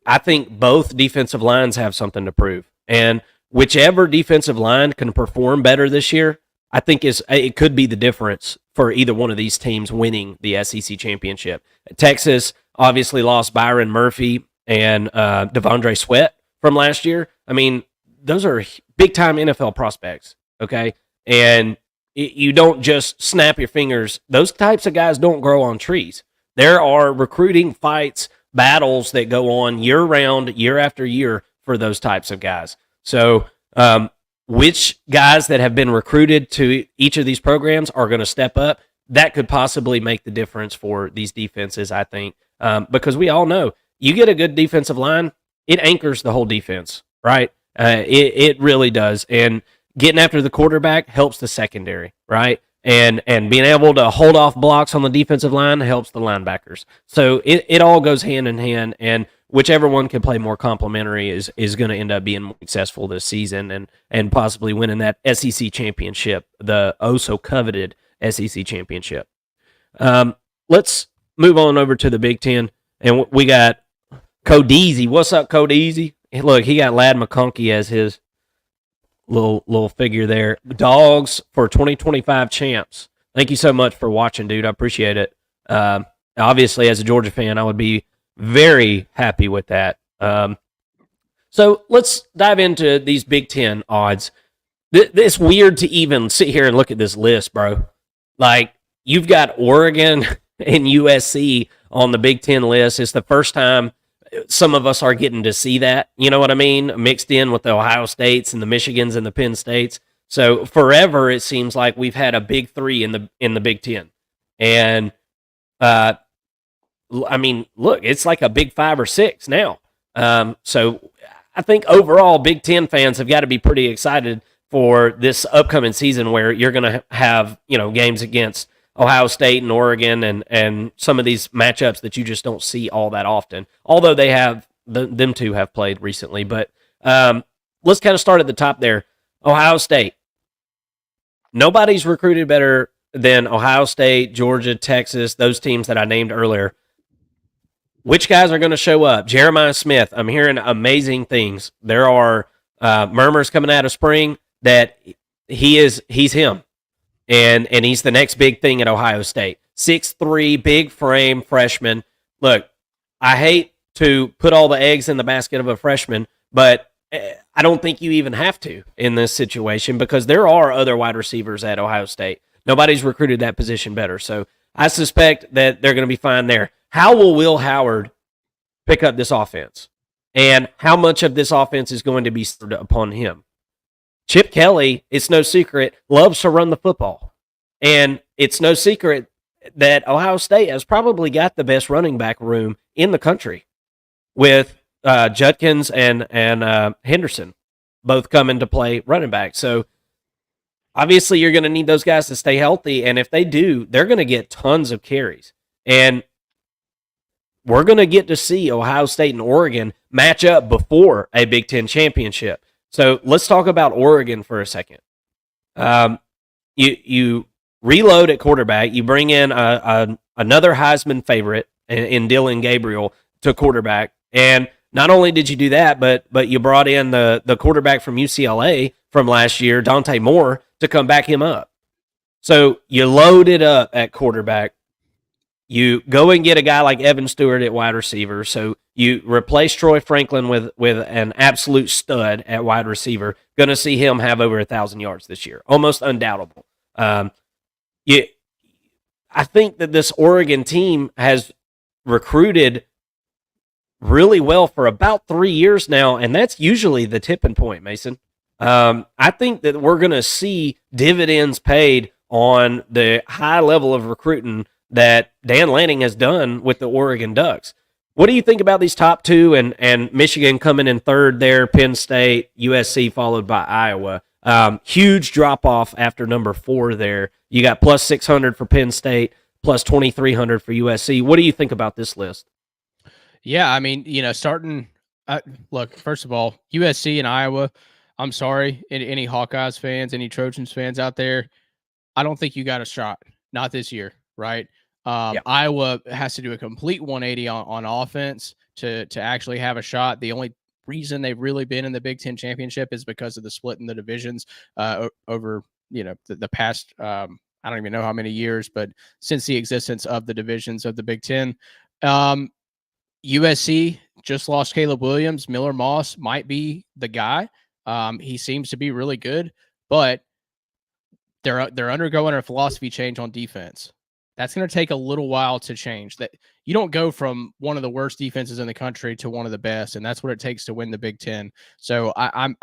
S1: I think both defensive lines have something to prove, and whichever defensive line can perform better this year, I think it could be the difference for either one of these teams winning the SEC championship. Texas obviously lost Byron Murphy and Devondre Sweat from last year. I mean, those are big-time NFL prospects, okay? And you don't just snap your fingers. Those types of guys don't grow on trees. There are recruiting fights, battles that go on year-round, year after year for those types of guys. So which guys that have been recruited to each of these programs are going to step up, that could possibly make the difference for these defenses, I think, because we all know you get a good defensive line, it anchors the whole defense, right? It really does. And getting after the quarterback helps the secondary, right? And being able to hold off blocks on the defensive line helps the linebackers. So it all goes hand in hand, and whichever one can play more complementary is going to end up being more successful this season and possibly winning that SEC championship, the oh-so-coveted SEC championship. Let's move on over to the Big Ten, and we got Codeezy. What's up, Codeezy? Look, he got Ladd McConkey as his little figure there. Dogs for 2025 champs. Thank you so much for watching, dude. I appreciate it. Obviously, as a Georgia fan, I would be very happy with that. So let's dive into these Big Ten odds. It's weird to even sit here and look at this list, bro. Like, you've got Oregon and USC on the Big Ten list. It's the first time some of us are getting to see that, you know what I mean? Mixed in with the Ohio States and the Michigans and the Penn States. So forever, it seems like we've had a big three in the Big Ten. And, I mean, look, it's like a big 5 or 6 now. So I think overall, Big Ten fans have got to be pretty excited for this upcoming season where you're going to have, games against Ohio State and Oregon and some of these matchups that you just don't see all that often, although they have them two have played recently. But let's kind of start at the top there. Ohio State. Nobody's recruited better than Ohio State, Georgia, Texas, those teams that I named earlier. Which guys are going to show up? Jeremiah Smith. I'm hearing amazing things. There are murmurs coming out of spring that he's him. And he's the next big thing at Ohio State. 6'3", big frame freshman. Look, I hate to put all the eggs in the basket of a freshman, but I don't think you even have to in this situation because there are other wide receivers at Ohio State. Nobody's recruited that position better. So I suspect that they're going to be fine there. How will Will Howard pick up this offense? And how much of this offense is going to be centered upon him? Chip Kelly, it's no secret, loves to run the football. And it's no secret that Ohio State has probably got the best running back room in the country with Judkins and Henderson both coming to play running back. So obviously you're going to need those guys to stay healthy. And if they do, they're going to get tons of carries. And we're going to get to see Ohio State and Oregon match up before a Big Ten championship. So let's talk about Oregon for a second. You reload at quarterback. You bring in another Heisman favorite in Dylan Gabriel to quarterback. And not only did you do that, but you brought in the quarterback from UCLA from last year, Dante Moore, to come back him up. So you load it up at quarterback. You go and get a guy like Evan Stewart at wide receiver. So you replace Troy Franklin with an absolute stud at wide receiver. Going to see him have over 1,000 yards this year. Almost undoubtable. I think that this Oregon team has recruited really well for about 3 years now, and that's usually the tipping point, Mason. I think that we're going to see dividends paid on the high level of recruiting that Dan Lanning has done with the Oregon Ducks. What do you think about these top two and Michigan coming in third there, Penn State, USC followed by Iowa? Huge drop-off after number 4 there. You got plus 600 for Penn State, plus 2,300 for USC. What do you think about this list?
S3: Yeah, I mean, starting look, first of all, USC and Iowa, I'm sorry, any Hawkeyes fans, any Trojans fans out there, I don't think you got a shot. Not this year, right? Iowa has to do a complete 180 on offense to actually have a shot. The only reason they've really been in the Big Ten championship is because of the split in the divisions over the past I don't even know how many years, but since the existence of the divisions of the Big Ten. USC just lost Caleb Williams. Miller Moss might be the guy. He seems to be really good, but they're undergoing a philosophy change on defense. That's going to take a little while to change. That you don't go from one of the worst defenses in the country to one of the best, and that's what it takes to win the Big Ten. So I'm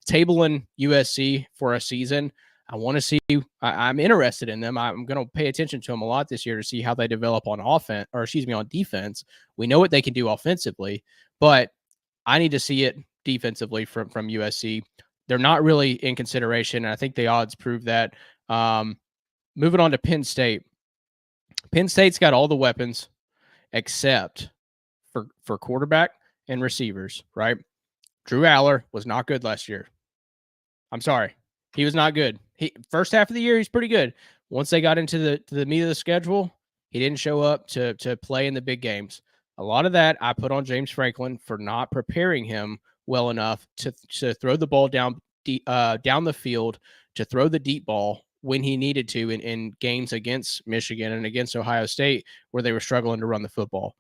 S3: tabling USC for a season. I want to see. I'm interested in them. I'm going to pay attention to them a lot this year to see how they develop on offense, or excuse me, on defense. We know what they can do offensively, but I need to see it defensively from USC. They're not really in consideration, and I think the odds prove that. Moving on to Penn State. Penn State's got all the weapons except for quarterback and receivers, right? Drew Aller was not good last year. I'm sorry. He was not good. First half of the year, he's pretty good. Once they got into the meat of the schedule, he didn't show up to play in the big games. A lot of that I put on James Franklin for not preparing him well enough to throw the ball down the field, to throw the deep ball when he needed to in games against Michigan and against Ohio State where they were struggling to run the football.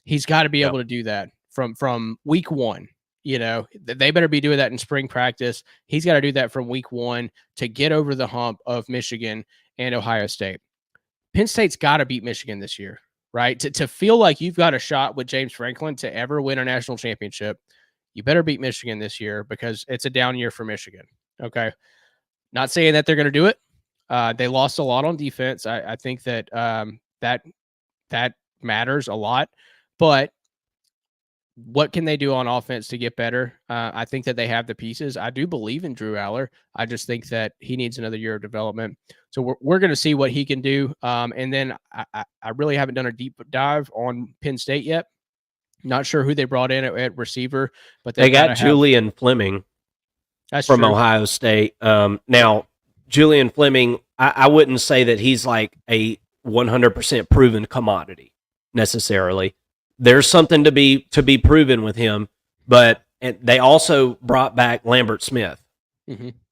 S3: He's got to be able to do that from week 1. They better be doing that in spring practice. He's got to do that from week 1 to get over the hump of Michigan and Ohio State. Penn State's got to beat Michigan this year, right? To feel like you've got a shot with James Franklin to ever win a national championship, you better beat Michigan this year because it's a down year for Michigan. Okay. Not saying that they're going to do it. They lost a lot on defense. I think that that matters a lot, but what can they do on offense to get better? I think that they have the pieces. I do believe in Drew Aller. I just think that he needs another year of development. So we're going to see what he can do. And then I really haven't done a deep dive on Penn State yet. Not sure who they brought in at receiver, but
S1: they got Julian Fleming from Ohio State. Now, Julian Fleming, I wouldn't say that he's like a 100% proven commodity necessarily. There's something to be proven with him, but they also brought back Lambert Smith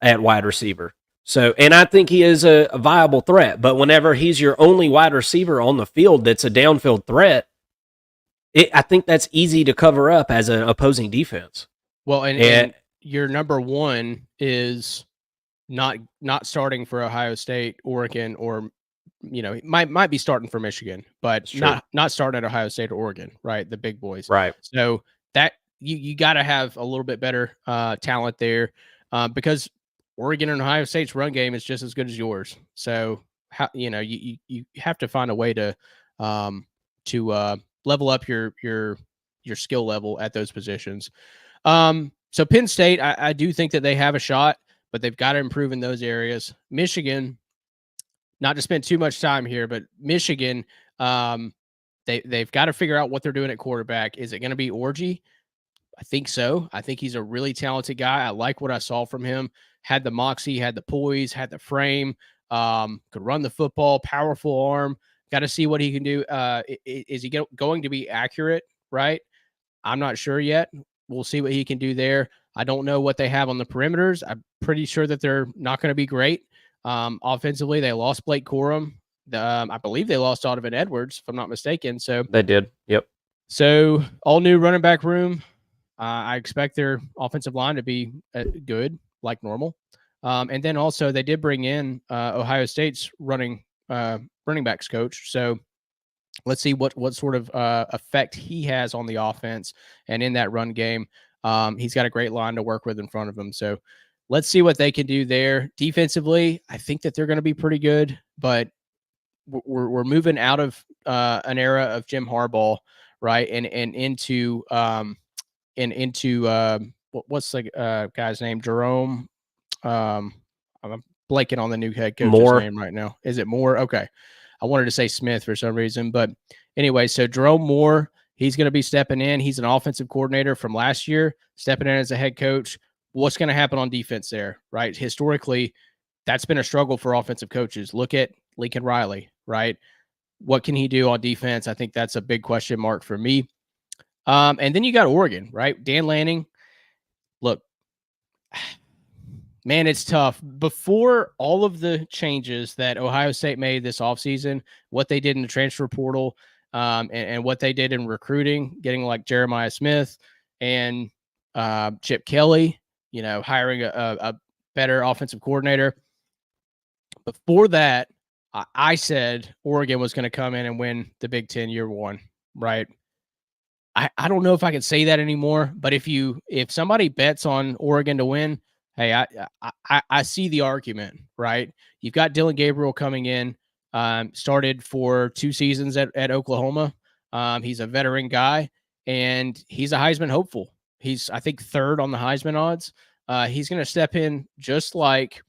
S1: at wide receiver. So, and I think he is a viable threat, but whenever he's your only wide receiver on the field that's a downfield threat, I think that's easy to cover up as an opposing defense.
S3: Well, and your number 1 is not starting for Ohio State, Oregon, or he might be starting for Michigan, but not starting at Ohio State or Oregon, right? The big boys.
S1: Right.
S3: So that you got to have a little bit better talent there because Oregon and Ohio State's run game is just as good as yours. So you have to find a way to level up your skill level at those positions. So Penn State, I do think that they have a shot, but they've got to improve in those areas. Michigan, not to spend too much time here, but Michigan, they've got to figure out what they're doing at quarterback. Is it going to be Orgy? I think so. I think he's a really talented guy. I like what I saw from him. Had the moxie, had the poise, had the frame, could run the football, powerful arm. Got to see what he can do. Is he going to be accurate, right? I'm not sure yet. We'll see what he can do there. I don't know what they have on the perimeters. I'm pretty sure that they're not going to be great. Offensively, they lost Blake Corum. I believe they lost Donovan Edwards, if I'm not mistaken. So
S1: they did. Yep.
S3: So all new running back room. I expect their offensive line to be good, like normal. And then also they did bring in Ohio State's running backs coach. So let's see what sort of effect he has on the offense and in that run game. He's got a great line to work with in front of him. So let's see what they can do there. Defensively, I think that they're going to be pretty good, but we're moving out of an era of Jim Harbaugh, right, and into what's the guy's name? Jerome. I'm blanking on the new head coach's name right now. Is it Moore? Okay. I wanted to say Smith for some reason, but anyway, so Jerome Moore, he's going to be stepping in. He's an offensive coordinator from last year, stepping in as a head coach. What's going to happen on defense there, right? Historically, that's been a struggle for offensive coaches. Look at Lincoln Riley, right? What can he do on defense? I think that's a big question mark for me. And then you got Oregon, right? Dan Lanning. Look, man, it's tough. Before all of the changes that Ohio State made this offseason, what they did in the transfer portal, and what they did in recruiting, getting like Jeremiah Smith and Chip Kelly, hiring a better offensive coordinator. Before that, I said Oregon was going to come in and win the Big Ten year one, right? I don't know if I can say that anymore, but if somebody bets on Oregon to win, hey, I see the argument, right? You've got Dylan Gabriel coming in, started for 2 seasons at Oklahoma. He's a veteran guy, and he's a Heisman hopeful. He's, I think, 3rd on the Heisman odds. He's going to step in just like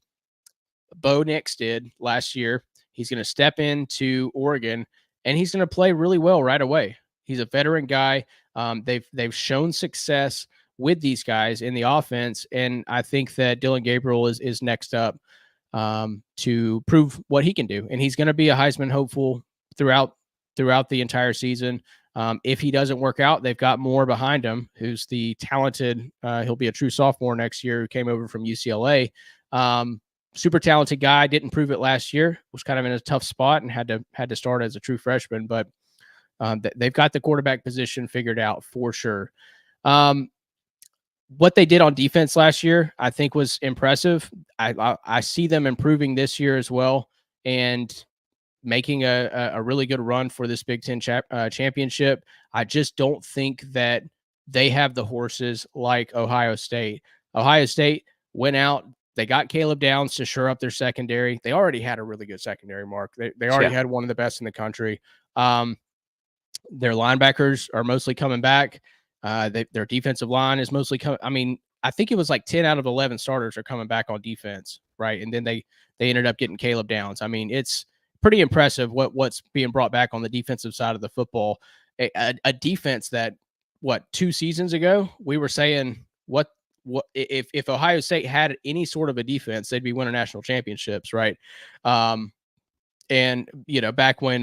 S3: Bo Nix did last year. He's going to step into Oregon, and he's going to play really well right away. He's a veteran guy. They've shown success with these guys in the offense, and I think that Dylan Gabriel is next up to prove what he can do. And he's going to be a Heisman hopeful throughout the entire season. If he doesn't work out, they've got Moore behind him, who's the talented. He'll be a true sophomore next year, who came over from UCLA. Super talented guy. Didn't prove it last year. Was kind of in a tough spot and had to start as a true freshman, but they've got the quarterback position figured out for sure. What they did on defense last year, I think, was impressive. I see them improving this year as well and making a really good run for this Big Ten championship. I just don't think that they have the horses like Ohio State. Ohio State went out. They got Caleb Downs to shore up their secondary. They already had a really good secondary, Mark. They already had one of the best in the country. Their linebackers are mostly coming back. Their defensive line is mostly coming. I mean, I think it was like 10 out of 11 starters are coming back on defense, right? And then they ended up getting Caleb Downs. I mean, it's pretty impressive what's being brought back on the defensive side of the football. A defense that 2 seasons ago we were saying what if Ohio State had any sort of a defense, they'd be winning national championships, right? And back when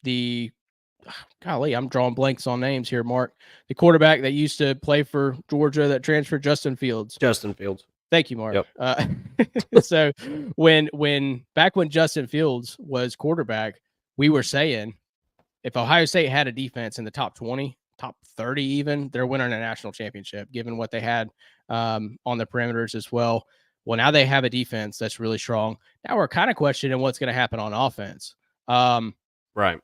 S3: the golly, I'm drawing blanks on names here, Mark. The quarterback that used to play for Georgia that transferred, Justin Fields. Thank you, Mark. Yep. So back when Justin Fields was quarterback, we were saying if Ohio State had a defense in the top 20, top 30 even, they're winning a national championship, given what they had on the perimeters as well. Well, now they have a defense that's really strong. Now we're kind of questioning what's going to happen on offense.
S1: Right.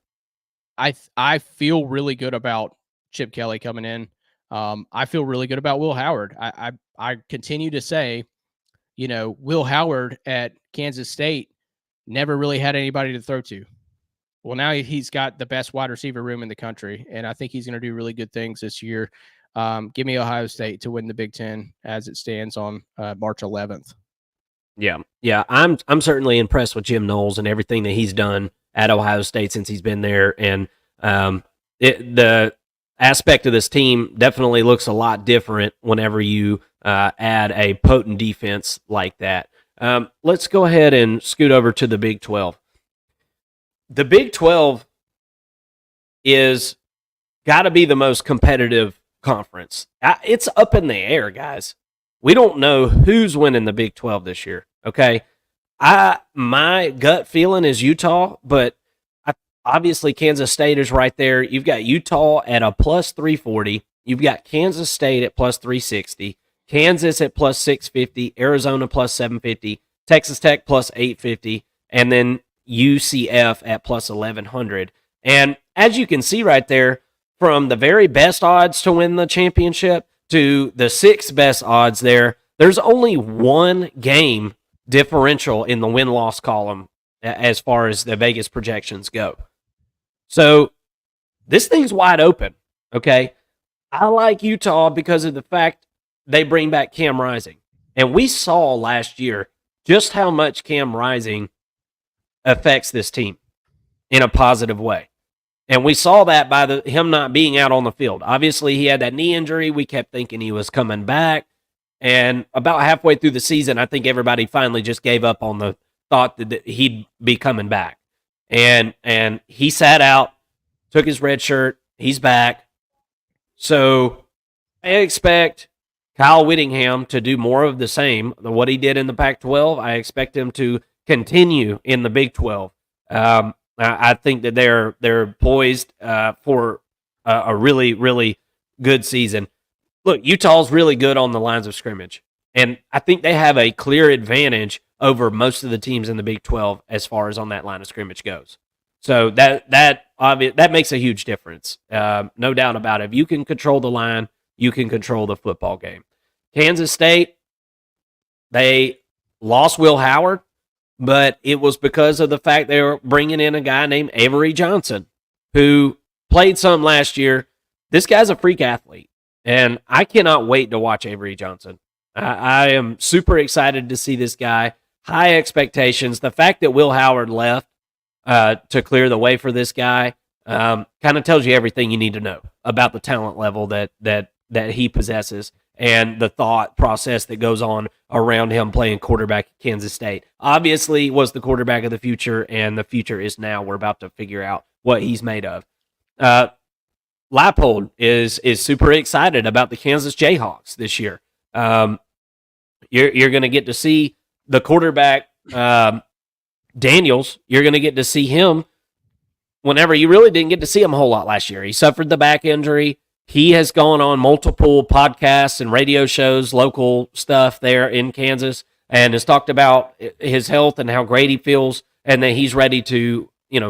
S3: I feel really good about Chip Kelly coming in. I feel really good about Will Howard. I continue to say, Will Howard at Kansas State never really had anybody to throw to. Well, now he's got the best wide receiver room in the country, and I think he's going to do really good things this year. Give me Ohio State to win the Big Ten as it stands on March 11th.
S1: Yeah. I'm certainly impressed with Jim Knowles and everything that he's done at Ohio State since he's been there, and the aspect of this team definitely looks a lot different whenever you add a potent defense like that. Let's go ahead and scoot over to the Big 12. The Big 12 is got to be the most competitive conference. It's up in the air, guys. We don't know who's winning the Big 12 this year, okay? My gut feeling is Utah, but obviously Kansas State is right there. You've got Utah at a plus 340. You've got Kansas State at plus 360. Kansas at plus 650. Arizona plus 750. Texas Tech plus 850. And then UCF at plus 1100. And as you can see right there, from the very best odds to win the championship to the sixth best odds there's only one game differential in the win-loss column as far as the Vegas projections go. So this thing's wide open, okay? I like Utah because of the fact they bring back Cam Rising. And we saw last year just how much Cam Rising affects this team in a positive way. And we saw that by him not being out on the field. Obviously, he had that knee injury. We kept thinking he was coming back. And about halfway through the season, I think everybody finally just gave up on the thought that he'd be coming back. And he sat out, took his red shirt. He's back. So I expect Kyle Whittingham to do more of the same. What he did in the Pac-12, I expect him to continue in the Big 12. I think that they're poised for a really, really good season. Look, Utah's really good on the lines of scrimmage, and I think they have a clear advantage over most of the teams in the Big 12 as far as on that line of scrimmage goes. So that makes a huge difference, no doubt about it. If you can control the line, you can control the football game. Kansas State, they lost Will Howard, but it was because of the fact they were bringing in a guy named Avery Johnson, who played some last year. This guy's a freak athlete, and I cannot wait to watch Avery Johnson. I am super excited to see this guy. High expectations. The fact that Will Howard left to clear the way for this guy kind of tells you everything you need to know about the talent level that he possesses and the thought process that goes on around him playing quarterback at Kansas State. Obviously was the quarterback of the future, and the future is now. We're about to figure out what he's made of. Leipold is super excited about the Kansas Jayhawks this year. You're going to get to see the quarterback, Daniels. You're going to get to see him whenever you really didn't get to see him a whole lot last year. He suffered the back injury. He has gone on multiple podcasts and radio shows, local stuff there in Kansas, and has talked about his health and how great he feels, and that he's ready to,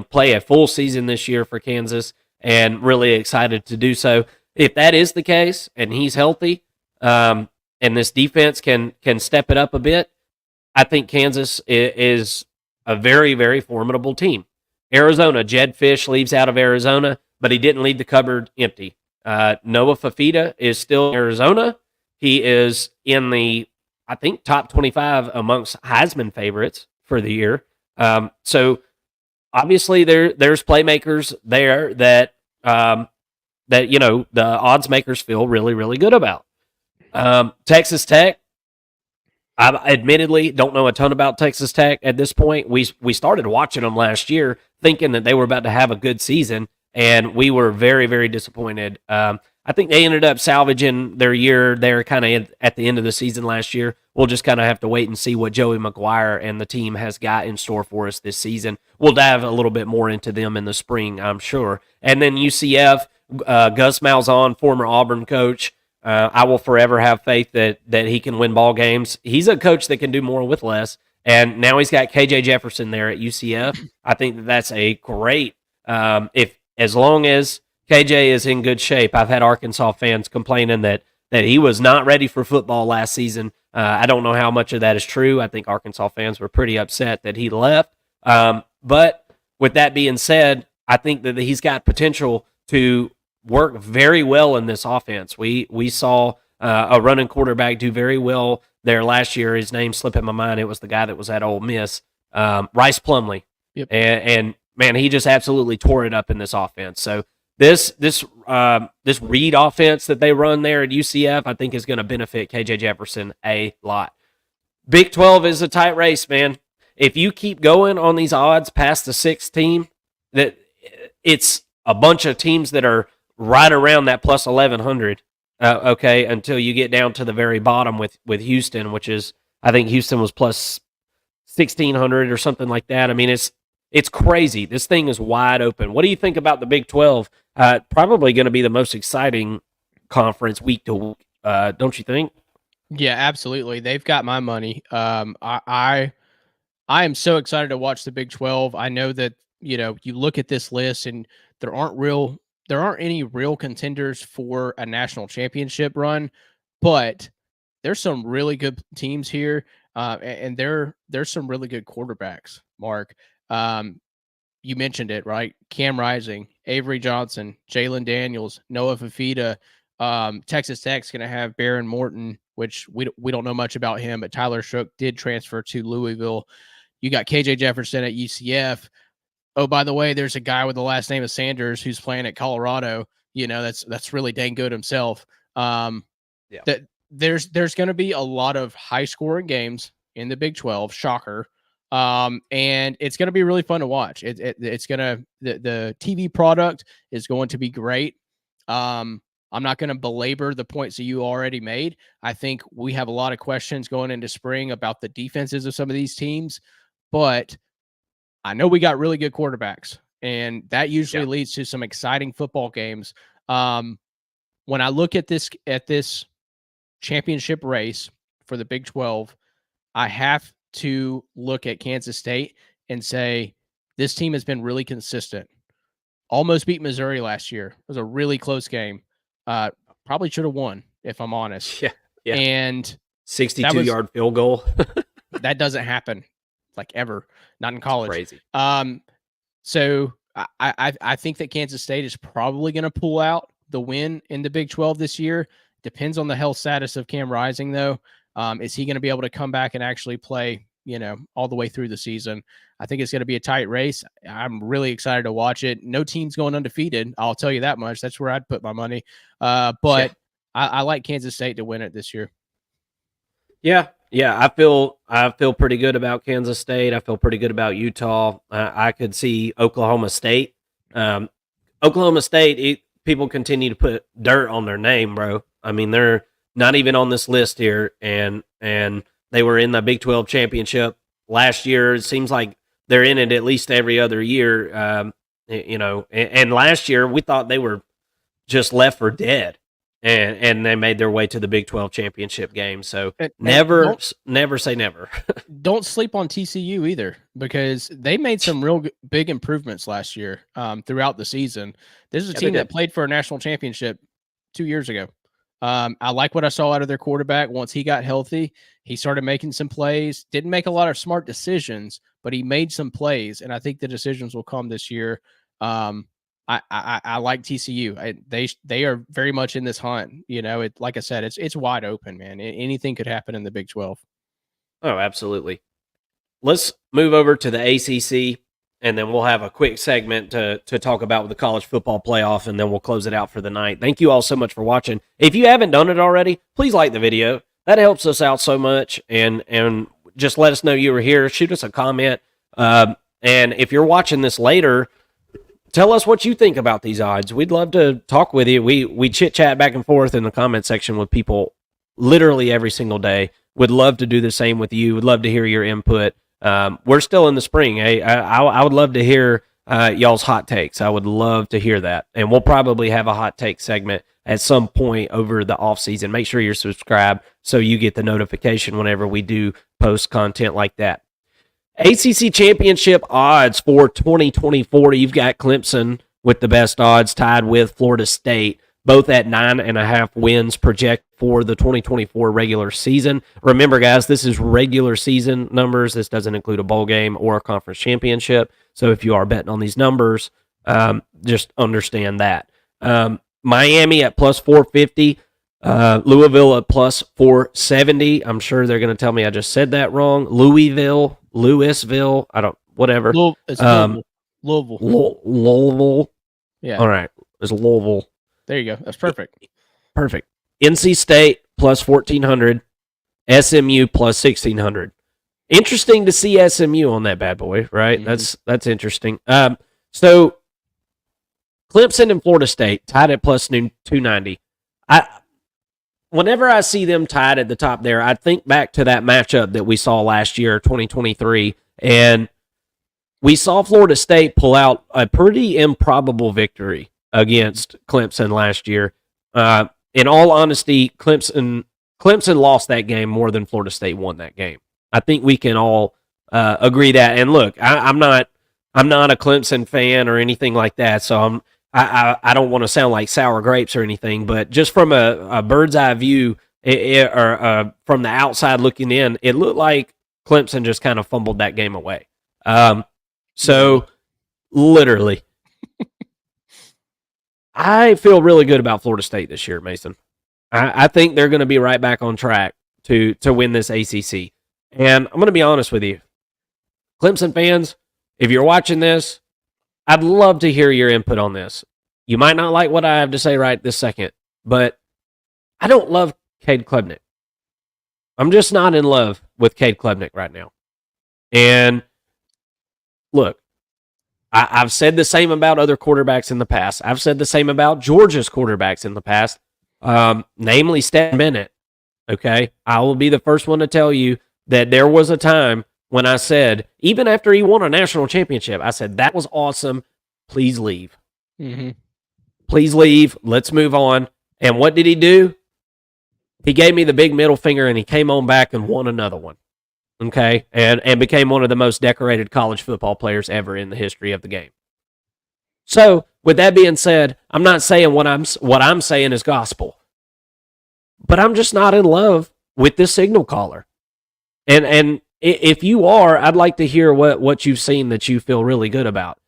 S1: play a full season this year for Kansas, and really excited to do so. If that is the case, and he's healthy, and this defense can step it up a bit, I think Kansas is a very, very formidable team. Arizona, Jed Fish leaves out of Arizona, but he didn't leave the cupboard empty. Noah Fafita is still in Arizona. He is in the, I think, top 25 amongst Heisman favorites for the year. So obviously there's playmakers there that the odds makers feel really, really good about. Texas Tech, I admittedly don't know a ton about Texas Tech at this point. We started watching them last year thinking that they were about to have a good season, and we were very, very disappointed. I think they ended up salvaging their year there kind of at the end of the season last year. We'll just kind of have to wait and see what Joey McGuire and the team has got in store for us this season. We'll dive a little bit more into them in the spring, I'm sure. And then UCF, Gus Malzahn, former Auburn coach, I will forever have faith that he can win ball games. He's a coach that can do more with less, and now he's got KJ Jefferson there at UCF. I think that's a great if as long as KJ is in good shape. I've had Arkansas fans complaining that he was not ready for football last season. I don't know how much of that is true. I think Arkansas fans were pretty upset that he left. But with that being said, I think that he's got potential to work very well in this offense. We saw a running quarterback do very well there last year. His name slipping my mind. It was the guy that was at Ole Miss, Rice Plumlee.
S3: Yep.
S1: And man, he just absolutely tore it up in this offense. So this read offense that they run there at UCF, I think is going to benefit KJ Jefferson a lot. Big 12 is a tight race, man. If you keep going on these odds past the 6th team, that it's a bunch of teams that are right around that plus 1,100. Okay, until you get down to the very bottom with Houston, which is, I think Houston was plus 1,600 or something like that. I mean, it's crazy. This thing is wide open. What do you think about the Big 12? Probably going to be the most exciting conference week to week, don't you think?
S3: Yeah, absolutely. They've got my money. I am so excited to watch the Big 12. I know that, you look at this list and there aren't any real contenders for a national championship run, but there's some really good teams here. And there's some really good quarterbacks, Mark. You mentioned it, right? Cam Rising, Avery Johnson, Jalen Daniels, Noah Fafita. Texas Tech's going to have Baron Morton, which we don't know much about him, but Tyler Shook did transfer to Louisville. You got KJ Jefferson at UCF. Oh, by the way, there's a guy with the last name of Sanders who's playing at Colorado. That's really dang good himself. That there's going to be a lot of high scoring games in the Big 12. Shocker. And it's going to be really fun to watch. It's going to, the TV product is going to be great. I'm not going to belabor the points that you already made. I think we have a lot of questions going into spring about the defenses of some of these teams, but I know we got really good quarterbacks, and that usually leads to some exciting football games. When I look at this championship race for the Big 12, I have to look at Kansas State and say, this team has been really consistent. Almost beat Missouri last year. It was a really close game. Probably should have won, if I'm honest.
S1: Yeah.
S3: And
S1: 62-yard field goal.
S3: That doesn't happen, like, ever. Not in college.
S1: Crazy.
S3: So I think that Kansas State is probably going to pull out the win in the Big 12 this year. Depends on the health status of Cam Rising, though. Is he going to be able to come back and actually play, all the way through the season? I think it's going to be a tight race. I'm really excited to watch it. No team's going undefeated. I'll tell you that much. That's where I'd put my money. But I like Kansas State to win it this year.
S1: Yeah. I feel pretty good about Kansas State. I feel pretty good about Utah. I could see Oklahoma State. Oklahoma State, people continue to put dirt on their name, bro. I mean, they're not even on this list here, and they were in the Big 12 championship last year. It seems like they're in it at least every other year, and last year we thought they were just left for dead, and they made their way to the Big 12 championship game. So never say never.
S3: Don't sleep on TCU either, because they made some real big improvements last year throughout the season. This is a team that played for a national championship 2 years ago. I like what I saw out of their quarterback. Once he got healthy, he started making some plays. Didn't make a lot of smart decisions, but he made some plays, and I think the decisions will come this year. I like TCU. They are very much in this hunt. Like I said, it's wide open, man. Anything could happen in the Big 12.
S1: Oh, absolutely. Let's move over to the ACC, and then we'll have a quick segment to talk about the college football playoff, and then we'll close it out for the night. Thank you all so much for watching. If you haven't done it already, please like the video. That helps us out so much, and just let us know you were here. Shoot us a comment. And if you're watching this later, tell us what you think about these odds. We'd love to talk with you. We chit-chat back and forth in the comment section with people literally every single day. Would love to do the same with you. Would love to hear your input. We're still in the spring. I would love to hear y'all's hot takes. I would love to hear that. And we'll probably have a hot take segment at some point over the off season. Make sure you're subscribed so you get the notification whenever we do post content like that. ACC championship odds for 2024. You've got Clemson with the best odds, tied with Florida State, both at 9.5 wins project for the 2024 regular season. Remember, guys, this is regular season numbers. This doesn't include a bowl game or a conference championship. So if you are betting on these numbers, just understand that. Miami at plus 450. Louisville at plus 470. I'm sure they're going to tell me I just said that wrong. Louisville, whatever. Louisville.
S3: Yeah.
S1: All right. There's Louisville.
S3: There you go. That's perfect.
S1: Perfect. NC State plus 1,400. SMU plus 1,600. Interesting to see SMU on that bad boy, right? Mm-hmm. That's interesting. So Clemson and Florida State tied at plus 290. Whenever I see them tied at the top there, I think back to that matchup that we saw last year, 2023, and we saw Florida State pull out a pretty improbable victory against Clemson last year. In all honesty, Clemson lost that game more than Florida State won that game. I think we can all agree that. And look, I'm not a Clemson fan or anything like that, so I don't want to sound like sour grapes or anything, but just from a bird's eye view or from the outside looking in, it looked like Clemson just kind of fumbled that game away. So literally, I feel really good about Florida State this year, Mason. I think they're going to be right back on track to win this ACC. And I'm going to be honest with you. Clemson fans, if you're watching this, I'd love to hear your input on this. You might not like what I have to say right this second, but I don't love Cade Klubnik. I'm just not in love with Cade Klubnik right now. And look, I've said the same about other quarterbacks in the past. I've said the same about Georgia's quarterbacks in the past, namely Stetson Bennett. Okay? I will be the first one to tell you that there was a time when I said, even after he won a national championship, I said, that was awesome. Please leave.
S3: Mm-hmm.
S1: Please leave. Let's move on. And what did he do? He gave me the big middle finger, and he came on back and won another one. Okay? And became one of the most decorated college football players ever in the history of the game. So, with that being said, I'm not saying what I'm saying is gospel. But I'm just not in love with this signal caller. And if you are, I'd like to hear what you've seen that you feel really good about.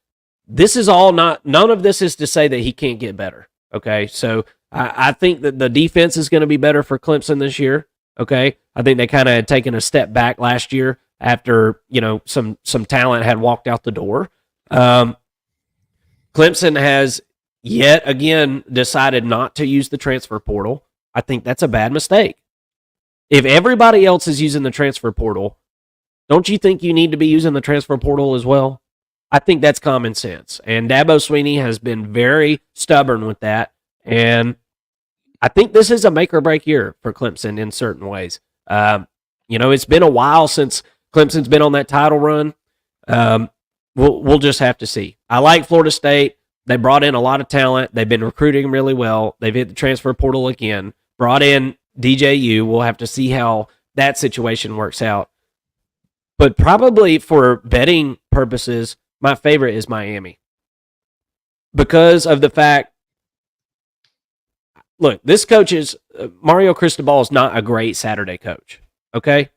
S1: This is all none of this is to say that he can't get better. Okay, so I think that the defense is going to be better for Clemson this year. Okay, I think they kind of had taken a step back last year after some talent had walked out the door. Clemson has yet again decided not to use the transfer portal. I think that's a bad mistake. If everybody else is using the transfer portal, don't you think you need to be using the transfer portal as well? I think that's common sense. And Dabo Swinney has been very stubborn with that. And I think this is a make or break year for Clemson in certain ways. It's been a while since Clemson's been on that title run. We'll just have to see. I like Florida State. They brought in a lot of talent. They've been recruiting really well. They've hit the transfer portal again. Brought in DJU. We'll have to see how that situation works out. But probably for betting purposes, my favorite is Miami. Because of the fact, look, this coach is, Mario Cristobal is not a great Saturday coach. Okay?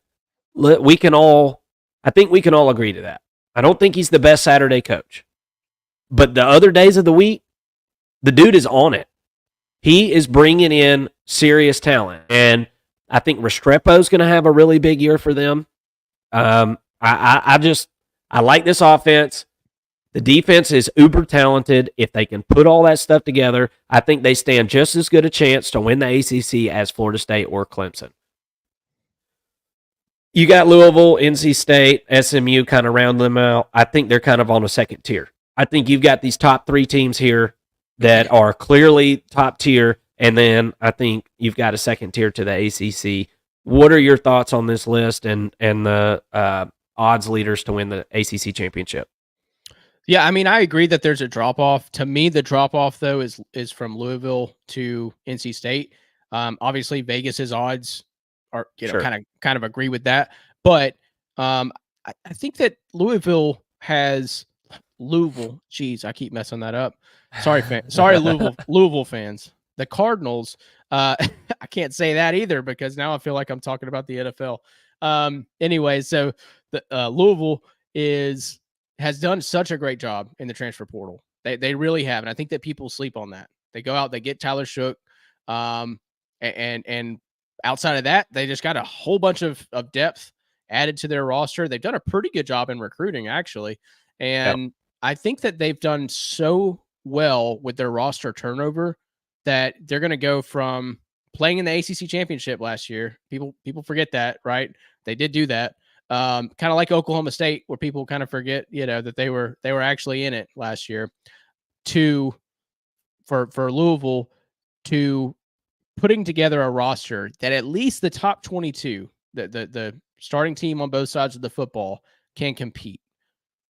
S1: I think we can all agree to that. I don't think he's the best Saturday coach. But the other days of the week, the dude is on it. He is bringing in serious talent. And I think Restrepo's going to have a really big year for them. I like this offense. The defense is uber talented. If they can put all that stuff together, I think they stand just as good a chance to win the ACC as Florida State or Clemson. You got Louisville, NC State, SMU kind of round them out. I think they're kind of on a second tier. I think you've got these top three teams here that are clearly top tier, and then I think you've got a second tier to the ACC. What are your thoughts on this list and the odds leaders to win the ACC championship?
S3: Yeah, I mean, I agree that there's a drop off. To me, the drop off though is from Louisville to NC State. Obviously, Vegas's odds are
S1: Sure.
S3: kind of agree with that, but I think that Louisville. Geez, I keep messing that up. Sorry, Louisville fans. The Cardinals. I can't say that either because now I feel like I'm talking about the NFL. Anyway, so the Louisville has done such a great job in the transfer portal. They really have, and I think that people sleep on that. They go out, they get Tyler Shook, and outside of that, they just got a whole bunch of depth added to their roster. They've done a pretty good job in recruiting, actually,
S1: Yep.
S3: and I think that they've done so well with their roster turnover that they're going to go from playing in the ACC championship last year. People forget that, right? They did do that. Kind of like Oklahoma State, where people kind of forget, that they were actually in it last year. For Louisville to putting together a roster that at least the top 22, the starting team on both sides of the football, can compete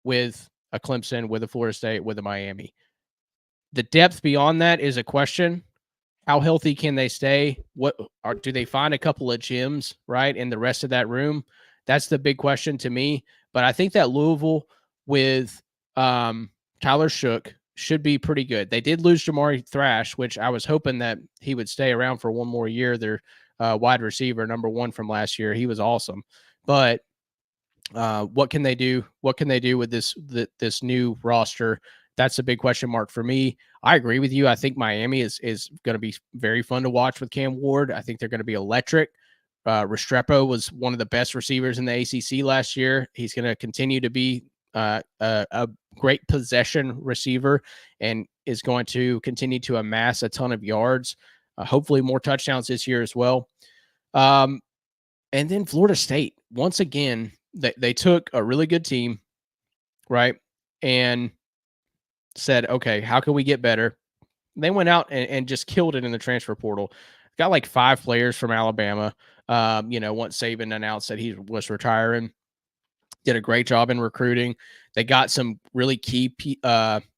S3: with a Clemson, with a Florida State, with a Miami. The depth beyond that is a question. How healthy can they stay? Do they find a couple of gyms, right, in the rest of that room? That's the big question to me. But I think that Louisville with Tyler Shook should be pretty good. They did lose Jamari Thrash, which I was hoping that he would stay around for one more year. Their wide receiver, number 1 from last year, he was awesome. But what can they do? What can they do with this new roster? That's a big question mark for me. I agree with you. I think Miami is going to be very fun to watch with Cam Ward. I think they're going to be electric. Restrepo was one of the best receivers in the ACC last year. He's going to continue to be a great possession receiver and is going to continue to amass a ton of yards, hopefully more touchdowns this year as well. And then Florida State, once again, they took a really good team, right, and said, okay, how can we get better? They went out and just killed it in the transfer portal. Got like 5 players from Alabama. Once Saban announced that he was retiring, did a great job in recruiting. They got some really key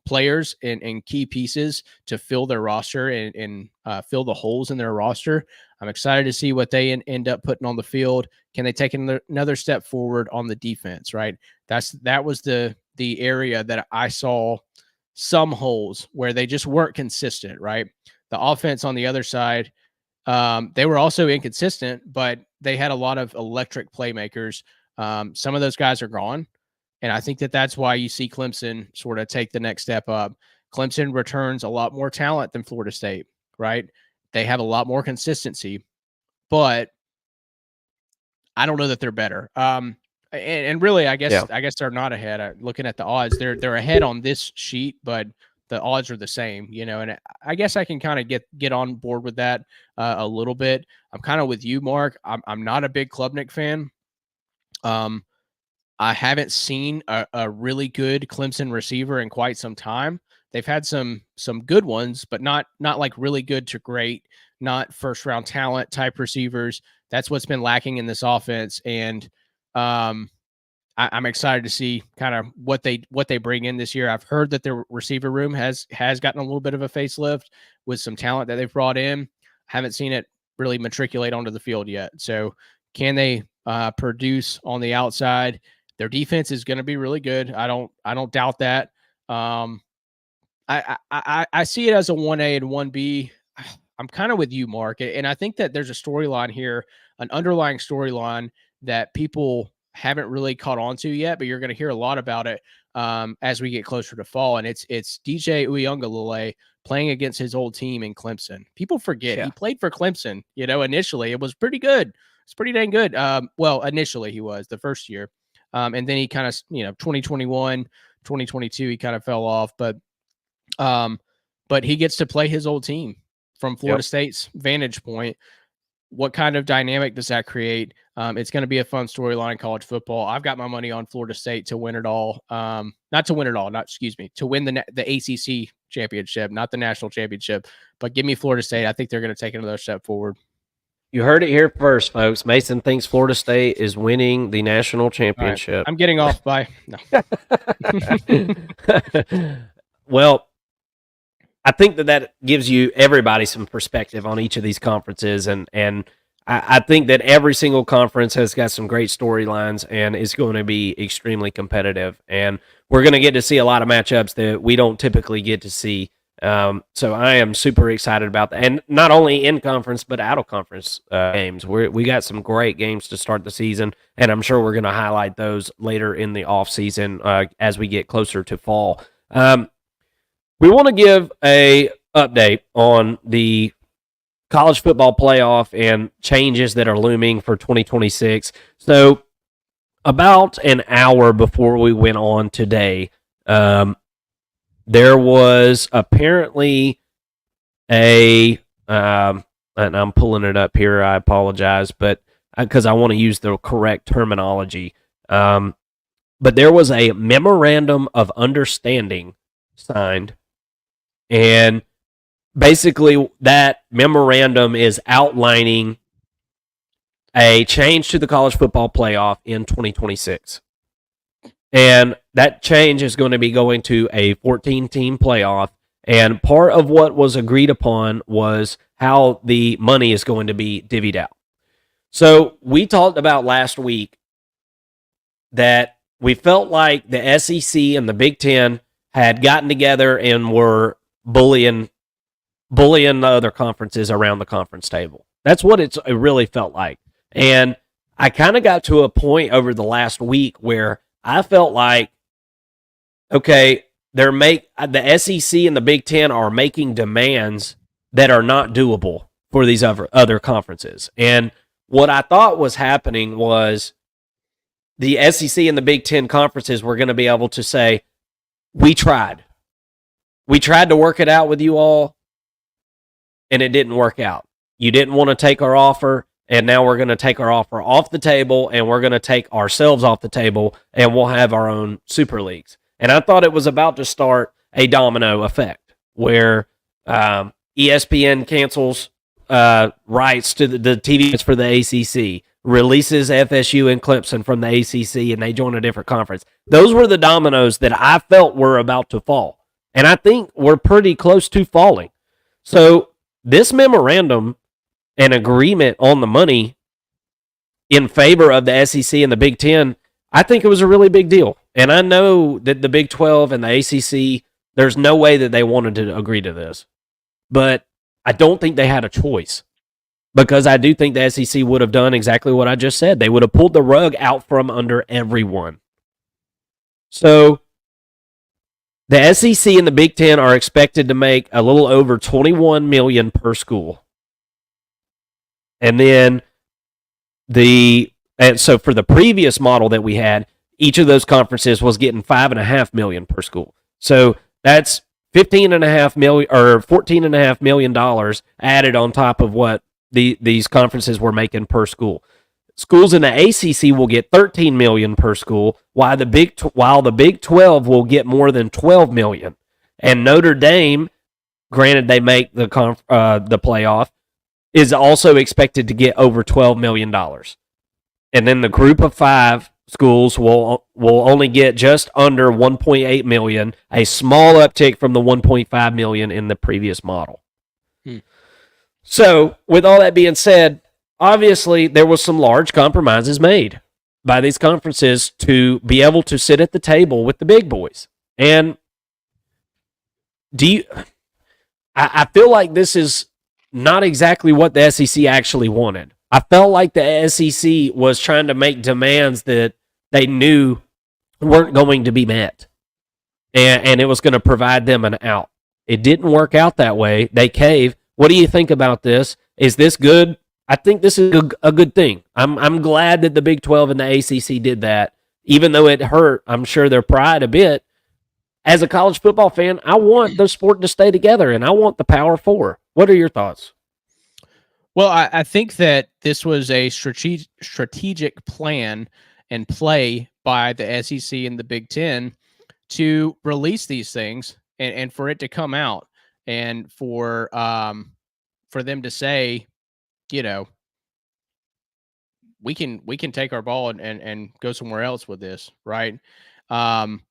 S3: players and key pieces to fill their roster and fill the holes in their roster. I'm excited to see what they end up putting on the field. Can they take another step forward on the defense, right? That was the area that I saw some holes where they just weren't consistent, right? The offense on the other side, they were also inconsistent, but they had a lot of electric playmakers. Some of those guys are gone. And I think that that's why you see Clemson sort of take the next step up. Clemson returns a lot more talent than Florida State, right? They have a lot more consistency, but I don't know that they're better. And really, I guess they're not ahead. Looking at the odds, they're ahead on this sheet, but the odds are the same, and I guess I can kind of get on board with that a little bit. I'm kind of with you, Mark. I'm not a big Klubnik fan. I haven't seen a really good Clemson receiver in quite some time. They've had some good ones, but not like really good to great, not first round talent type receivers. That's what's been lacking in this offense. And I'm excited to see kind of what they bring in this year. I've heard that their receiver room has gotten a little bit of a facelift with some talent that they've brought in. Haven't seen it really matriculate onto the field yet. So can they produce on the outside? Their defense is going to be really good. I don't doubt that. I see it as a 1A and 1B. I'm kind of with you, Mark. And I think that there's a storyline here, an underlying storyline that people haven't really caught on to yet, but you're going to hear a lot about it as we get closer to fall. And it's DJ Uiagalelei playing against his old team in Clemson. People forget he played for Clemson. Initially it was pretty good. It's pretty dang good. Well, initially he was the first year. And then he kind of, 2021, 2022, he kind of fell off, but he gets to play his old team from Florida State's vantage point. What kind of dynamic does that create? It's going to be a fun storyline in college football. I've got my money on Florida State to win it all. To win the ACC championship, not the national championship, but give me Florida State. I think they're going to take another step forward.
S1: You heard it here first, folks. Mason thinks Florida State is winning the national
S3: All right.
S1: championship.
S3: I'm getting off. Bye. No.
S1: Well, I think that gives you everybody some perspective on each of these conferences, and I think that every single conference has got some great storylines and is going to be extremely competitive, and we're going to get to see a lot of matchups that we don't typically get to see. So I am super excited about that, and not only in conference but out of conference games. We got some great games to start the season, and I'm sure we're going to highlight those later in the off season as we get closer to fall. We want to give a update on the college football playoff and changes that are looming for 2026. So about an hour before we went on today, there was apparently and I'm pulling it up here, I apologize, but because I want to use the correct terminology. But there was a memorandum of understanding signed, and basically that memorandum is outlining a change to the college football playoff in 2026. And that change is going to be going to a 14-team playoff. And part of what was agreed upon was how the money is going to be divvied out. So we talked about last week that we felt like the SEC and the Big Ten had gotten together and were bullying the other conferences around the conference table. That's what it really felt like. And I kind of got to a point over the last week where I felt like, okay, the SEC and the Big Ten are making demands that are not doable for these other conferences. And what I thought was happening was the SEC and the Big Ten conferences were going to be able to say, we tried. We tried to work it out with you all, and it didn't work out. You didn't want to take our offer, and now we're going to take our offer off the table, and we're going to take ourselves off the table, and we'll have our own super leagues. And I thought it was about to start a domino effect where ESPN cancels rights to the TV for the ACC, releases FSU and Clemson from the ACC, and they join a different conference. Those were the dominoes that I felt were about to fall. And I think we're pretty close to falling. So this memorandum and agreement on the money in favor of the SEC and the Big Ten, I think it was a really big deal. And I know that the Big 12 and the ACC, there's no way that they wanted to agree to this. But I don't think they had a choice, because I do think the SEC would have done exactly what I just said. They would have pulled the rug out from under everyone. So the SEC and the Big Ten are expected to make a little over $21 million per school. And then so for the previous model that we had, each of those conferences was getting $5.5 million per school. So that's $15.5 million or $14.5 million added on top of what these conferences were making per school. Schools in the ACC will get $13 million per school, while the Big 12 will get more than $12 million. And Notre Dame, granted they make the playoff, is also expected to get over $12 million. And then the group of 5 schools will only get just under $1.8 million, a small uptick from the $1.5 million in the previous model. So, with all that being said, obviously there was some large compromises made by these conferences to be able to sit at the table with the big boys. And I feel like this is not exactly what the SEC actually wanted. I felt like the SEC was trying to make demands that they knew weren't going to be met, and it was going to provide them an out. It didn't work out that way. They caved. What do you think about this? Is this good? I think this is a good thing. I'm glad that the Big 12 and the ACC did that, even though it hurt, I'm sure, their pride a bit. As a college football fan, I want the sport to stay together, and I want the Power Four. What are your thoughts?
S3: Well, I think that this was a strategic plan and play by the SEC and the Big Ten to release these things and for it to come out and for them to say, you know, we can take our ball and go somewhere else with this, right? Um,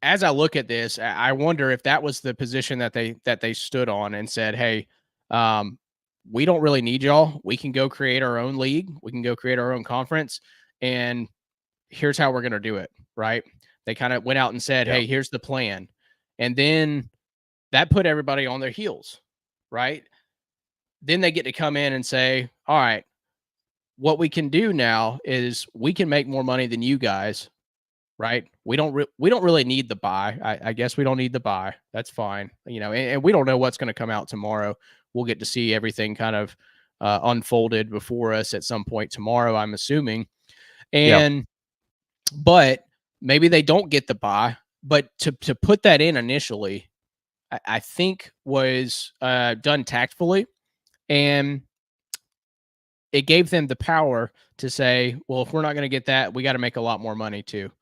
S3: as I look at this, I wonder if that was the position that they stood on and said, "Hey, we don't really need y'all. We can go create our own league. We can go create our own conference, and here's how we're going to do it." Right? They kind of went out and said, "Hey, here's the plan," and then that put everybody on their heels, right? Then they get to come in and say, "All right, what we can do now is we can make more money than you guys." Right? We don't really need the buy. I guess we don't need the buy. That's fine. And we don't know what's going to come out tomorrow. We'll get to see everything kind of unfolded before us at some point tomorrow, I'm assuming. But maybe they don't get the buy. But to put that in initially, I think was done tactfully, and it gave them the power to say, well, if we're not going to get that, we got to make a lot more money too.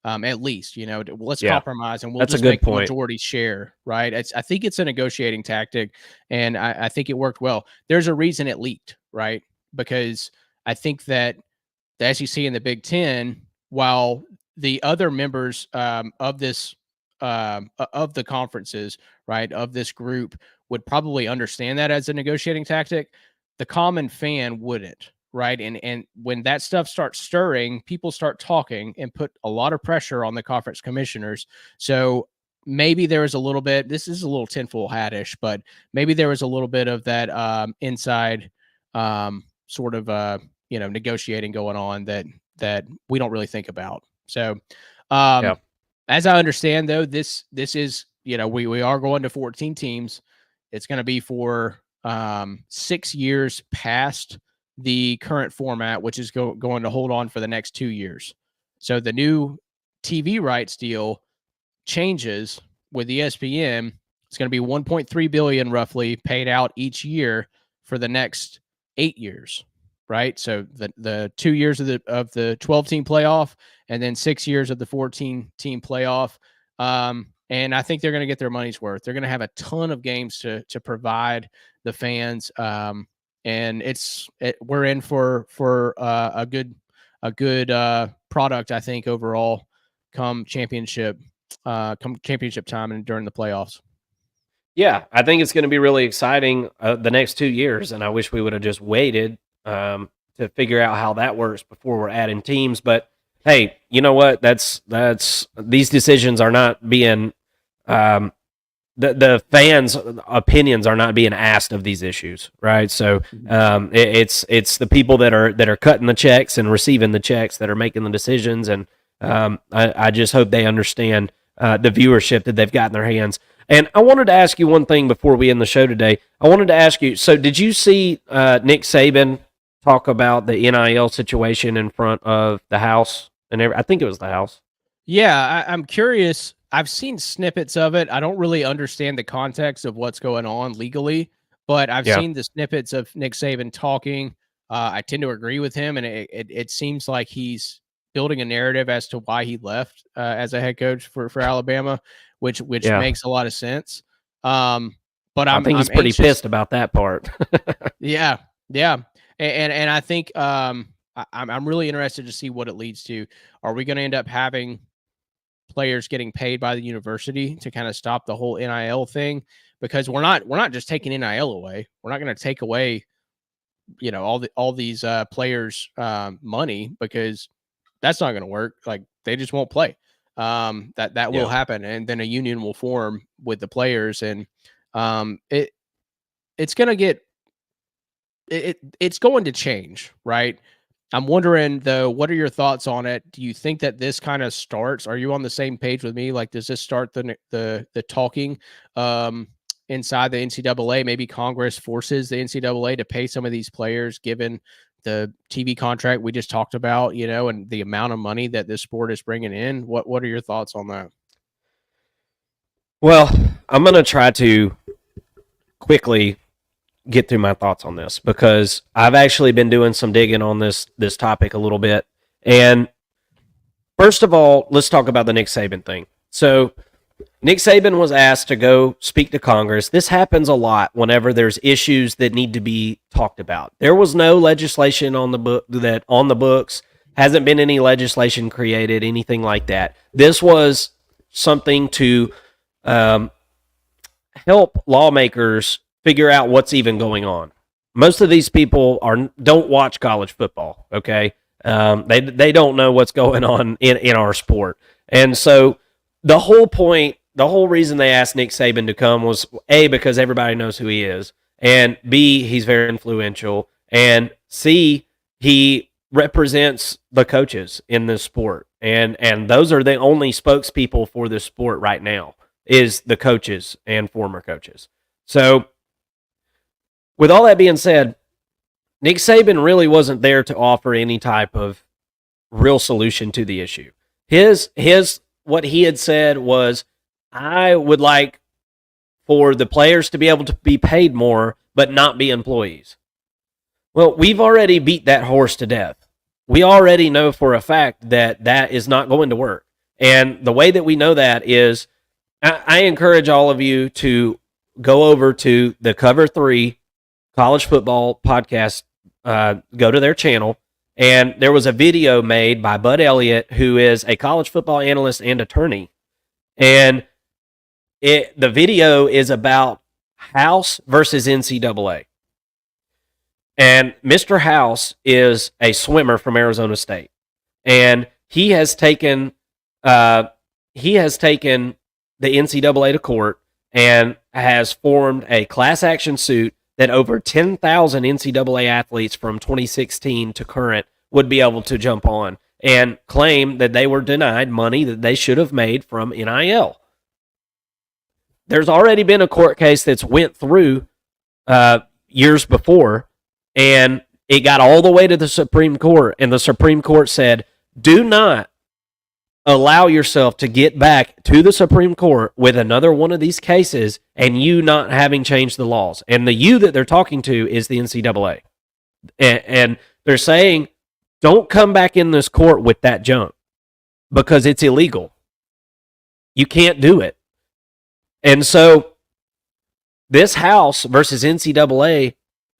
S3: At least, let's compromise and we'll just make the majority share, right? I think it's a negotiating tactic, and I think it worked well. There's a reason it leaked, right? Because I think that the SEC and the Big Ten, while the other members of this of the conferences, right, of this group would probably understand that as a negotiating tactic, the common fan wouldn't. Right. And when that stuff starts stirring, people start talking and put a lot of pressure on the conference commissioners. So maybe there was a little bit, this is a little tinfoil hat-ish, but maybe there was a little bit of that inside sort of, negotiating going on that we don't really think about. So as I understand, though, this is, we are going to 14 teams. It's going to be for 6 years past the current format, which is going to hold on for the next 2 years. So the new TV rights deal changes with ESPN. It's going to be $1.3 billion roughly paid out each year for the next 8 years, right? So the 2 years of the 12-team playoff, and then 6 years of the 14-team playoff. And I think they're going to get their money's worth. They're going to have a ton of games to provide the fans. And we're in for a good product, I think, overall come championship time and during the playoffs.
S1: Yeah, I think it's going to be really exciting the next 2 years, and I wish we would have just waited to figure out how that works before we're adding teams. But hey, you know what? That's these decisions are not being the fans' opinions are not being asked of these issues, right? So it's the people that are cutting the checks and receiving the checks that are making the decisions, and I just hope they understand the viewership that they've got in their hands. And I wanted to ask you one thing before we end the show today. I wanted to ask you, so did you see Nick Saban talk about the NIL situation in front of the House? And I think it was the House.
S3: Yeah, I'm curious. I've seen snippets of it. I don't really understand the context of what's going on legally, but I've seen the snippets of Nick Saban talking. I tend to agree with him, and it seems like he's building a narrative as to why he left as a head coach for Alabama, which makes a lot of sense. But I think
S1: he's pretty pissed about that part.
S3: Yeah. And I think I'm really interested to see what it leads to. Are we going to end up having players getting paid by the university to kind of stop the whole NIL thing? Because we're not just taking NIL away. We're not going to take away, all these players' money, because that's not going to work. Like, they just won't play. That will happen, and then a union will form with the players, and it's going to get it's going to change, right? I'm wondering, though, what are your thoughts on it? Do you think that this kind of starts? Are you on the same page with me? Like, does this start the talking inside the NCAA? Maybe Congress forces the NCAA to pay some of these players, given the TV contract we just talked about, and the amount of money that this sport is bringing in. What are your thoughts on that?
S1: Well, I'm going to try to quickly get through my thoughts on this, because I've actually been doing some digging on this topic a little bit. And first of all, let's talk about the Nick Saban thing. So Nick Saban was asked to go speak to Congress. This happens a lot whenever there's issues that need to be talked about. There was no legislation on the books. Hasn't been any legislation created, anything like that. This was something to help lawmakers figure out what's even going on. Most of these people don't watch college football. Okay, they don't know what's going on in our sport, and so the whole reason they asked Nick Saban to come was A, because everybody knows who he is, and B, he's very influential, and C, he represents the coaches in this sport, and those are the only spokespeople for this sport right now is the coaches and former coaches. So with all that being said, Nick Saban really wasn't there to offer any type of real solution to the issue. His what he had said was, I would like for the players to be able to be paid more but not be employees. Well, we've already beat that horse to death. We already know for a fact that that is not going to work. And the way that we know that is, I encourage all of you to go over to the Cover 3 college football podcast, go to their channel, and there was a video made by Bud Elliott, who is a college football analyst and attorney. And the video is about House versus NCAA. And Mr. House is a swimmer from Arizona State. And he has taken the NCAA to court and has formed a class action suit that over 10,000 NCAA athletes from 2016 to current would be able to jump on and claim that they were denied money that they should have made from NIL. There's already been a court case that's went through years before, and it got all the way to the Supreme Court, and the Supreme Court said, do not allow yourself to get back to the Supreme Court with another one of these cases and you not having changed the laws. And the you that they're talking to is the NCAA. And they're saying, don't come back in this court with that junk because it's illegal. You can't do it. And so this House versus NCAA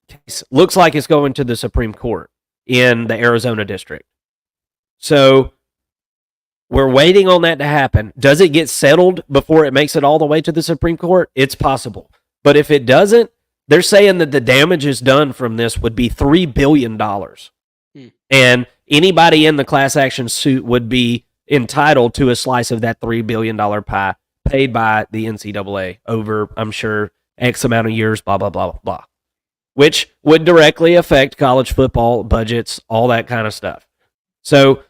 S1: case looks like it's going to the Supreme Court in the Arizona district. So we're waiting on that to happen. Does it get settled before it makes it all the way to the Supreme Court? It's possible. But if it doesn't, they're saying that the damages done from this would be $3 billion. And anybody in the class action suit would be entitled to a slice of that $3 billion pie paid by the NCAA over, I'm sure, X amount of years, blah, blah, blah, blah, which would directly affect college football budgets, all that kind of stuff. So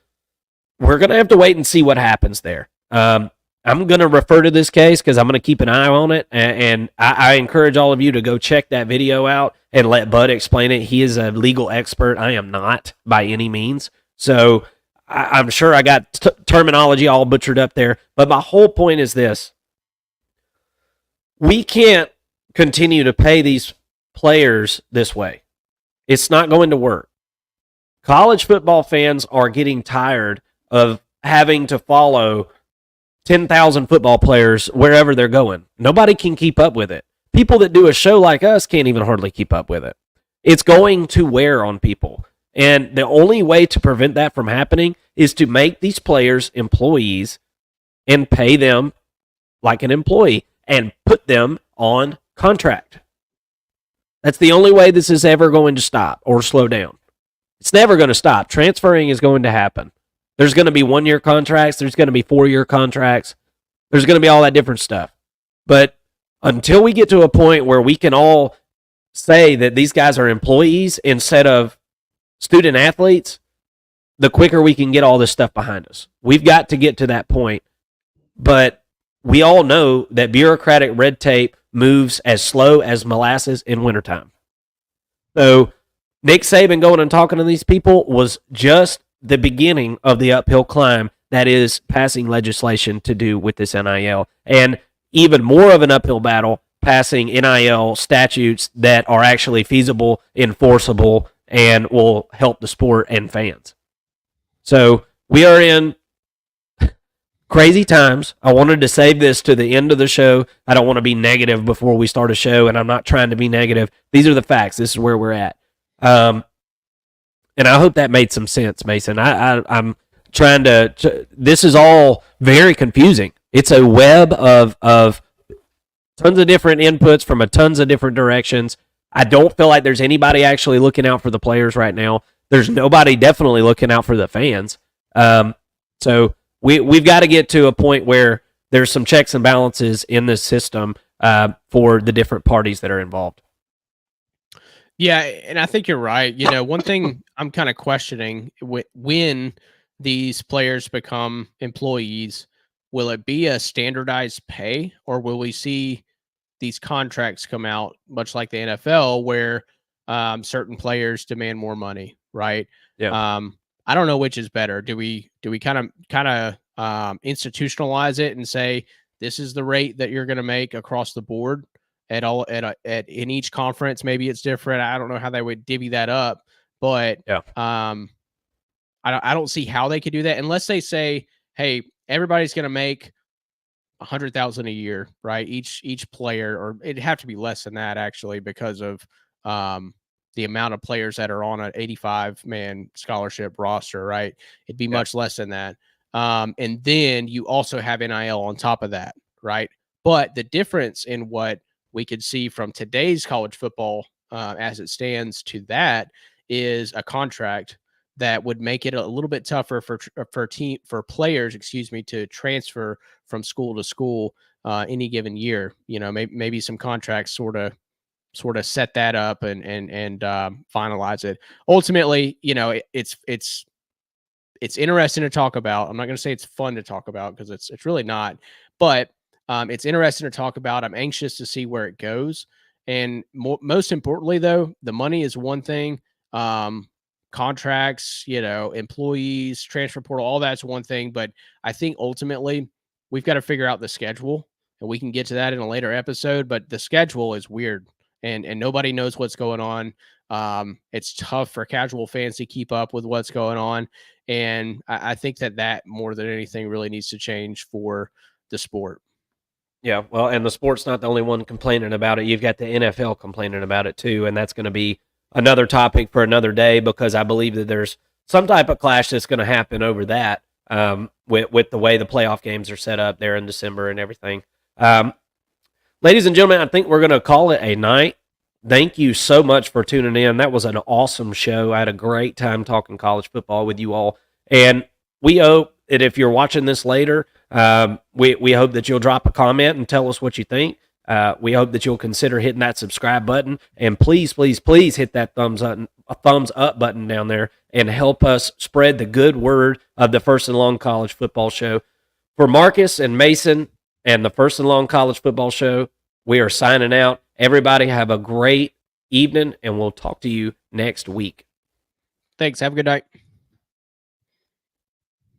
S1: we're going to have to wait and see what happens there. I'm going to refer to this case because I'm going to keep an eye on it, and I encourage all of you to go check that video out and let Bud explain it. He is a legal expert. I am not by any means. So I'm sure I got terminology all butchered up there, but my whole point is this. We can't continue to pay these players this way. It's not going to work. College football fans are getting tired of having to follow 10,000 football players wherever they're going. Nobody can keep up with it. People that do a show like us can't even hardly keep up with it. It's going to wear on people. And the only way to prevent that from happening is to make these players employees and pay them like an employee and put them on contract. That's the only way this is ever going to stop or slow down. It's never going to stop. Transferring is going to happen. There's going to be 1-year contracts. There's going to be 4-year contracts. There's going to be all that different stuff. But until we get to a point where we can all say that these guys are employees instead of student athletes, the quicker we can get all this stuff behind us. We've got to get to that point. But we all know that bureaucratic red tape moves as slow as molasses in wintertime. So Nick Saban going and talking to these people was just the beginning of the uphill climb that is passing legislation to do with this NIL. And even more of an uphill battle passing NIL statutes that are actually feasible, enforceable, and will help the sport and fans. So we are in crazy times. I wanted to save this to the end of the show. I don't want to be negative before we start a show, and I'm not trying to be negative. These are the facts. This is where we're at. And I hope that made some sense, Mason. I'm trying to. This is all very confusing. It's a web of tons of different inputs from a tons of different directions. I don't feel like there's anybody actually looking out for the players right now. There's nobody definitely looking out for the fans. So we've got to get to a point where there's some checks and balances in this system for the different parties that are involved.
S3: Yeah, and I think you're right. You know, one thing I'm kind of questioning when these players become employees, will it be a standardized pay, or will we see these contracts come out much like the NFL where certain players demand more money, right?
S1: Yeah.
S3: I don't know which is better. Do we kind of institutionalize it and say this is the rate that you're going to make across the board at in each conference? Maybe it's different. I don't know how they would divvy that up, but
S1: yeah.
S3: I don't see how they could do that unless they say, hey, everybody's going to make $100,000 a year, right? Each player, or it'd have to be less than that actually, because of the amount of players that are on an 85-man scholarship roster, right? It'd be much less than that. And then you also have NIL on top of that, right? But the difference in what we could see from today's college football as it stands to that is a contract that would make it a little bit tougher for players, to transfer from school to school any given year. You know, maybe some contracts sort of set that up and finalize it. Ultimately, you know, it's interesting to talk about. I'm not going to say it's fun to talk about because it's really not, but it's interesting to talk about. I'm anxious to see where it goes. And most importantly, though, the money is one thing. Contracts, you know, employees, transfer portal, all that's one thing. But I think ultimately we've got to figure out the schedule, and we can get to that in a later episode. But the schedule is weird, and nobody knows what's going on. It's tough for casual fans to keep up with what's going on. And I think that more than anything really needs to change for the sport.
S1: Yeah, well, and the sport's not the only one complaining about it. You've got the NFL complaining about it too, and that's going to be another topic for another day, because I believe that there's some type of clash that's going to happen over that with the way the playoff games are set up there in December and everything. Ladies and gentlemen, I think we're going to call it a night. Thank you so much for tuning in. That was an awesome show. I had a great time talking college football with you all, and we hope that if you're watching this later, we hope that you'll drop a comment and tell us what you think. We hope that you'll consider hitting that subscribe button, and please, please, please hit that thumbs up button down there and help us spread the good word of the 1st&LONG College Football Show. For Marcus and Mason and the 1st&LONG College Football Show, we are signing out. Everybody have a great evening, and we'll talk to you next week.
S3: Thanks. Have a good night.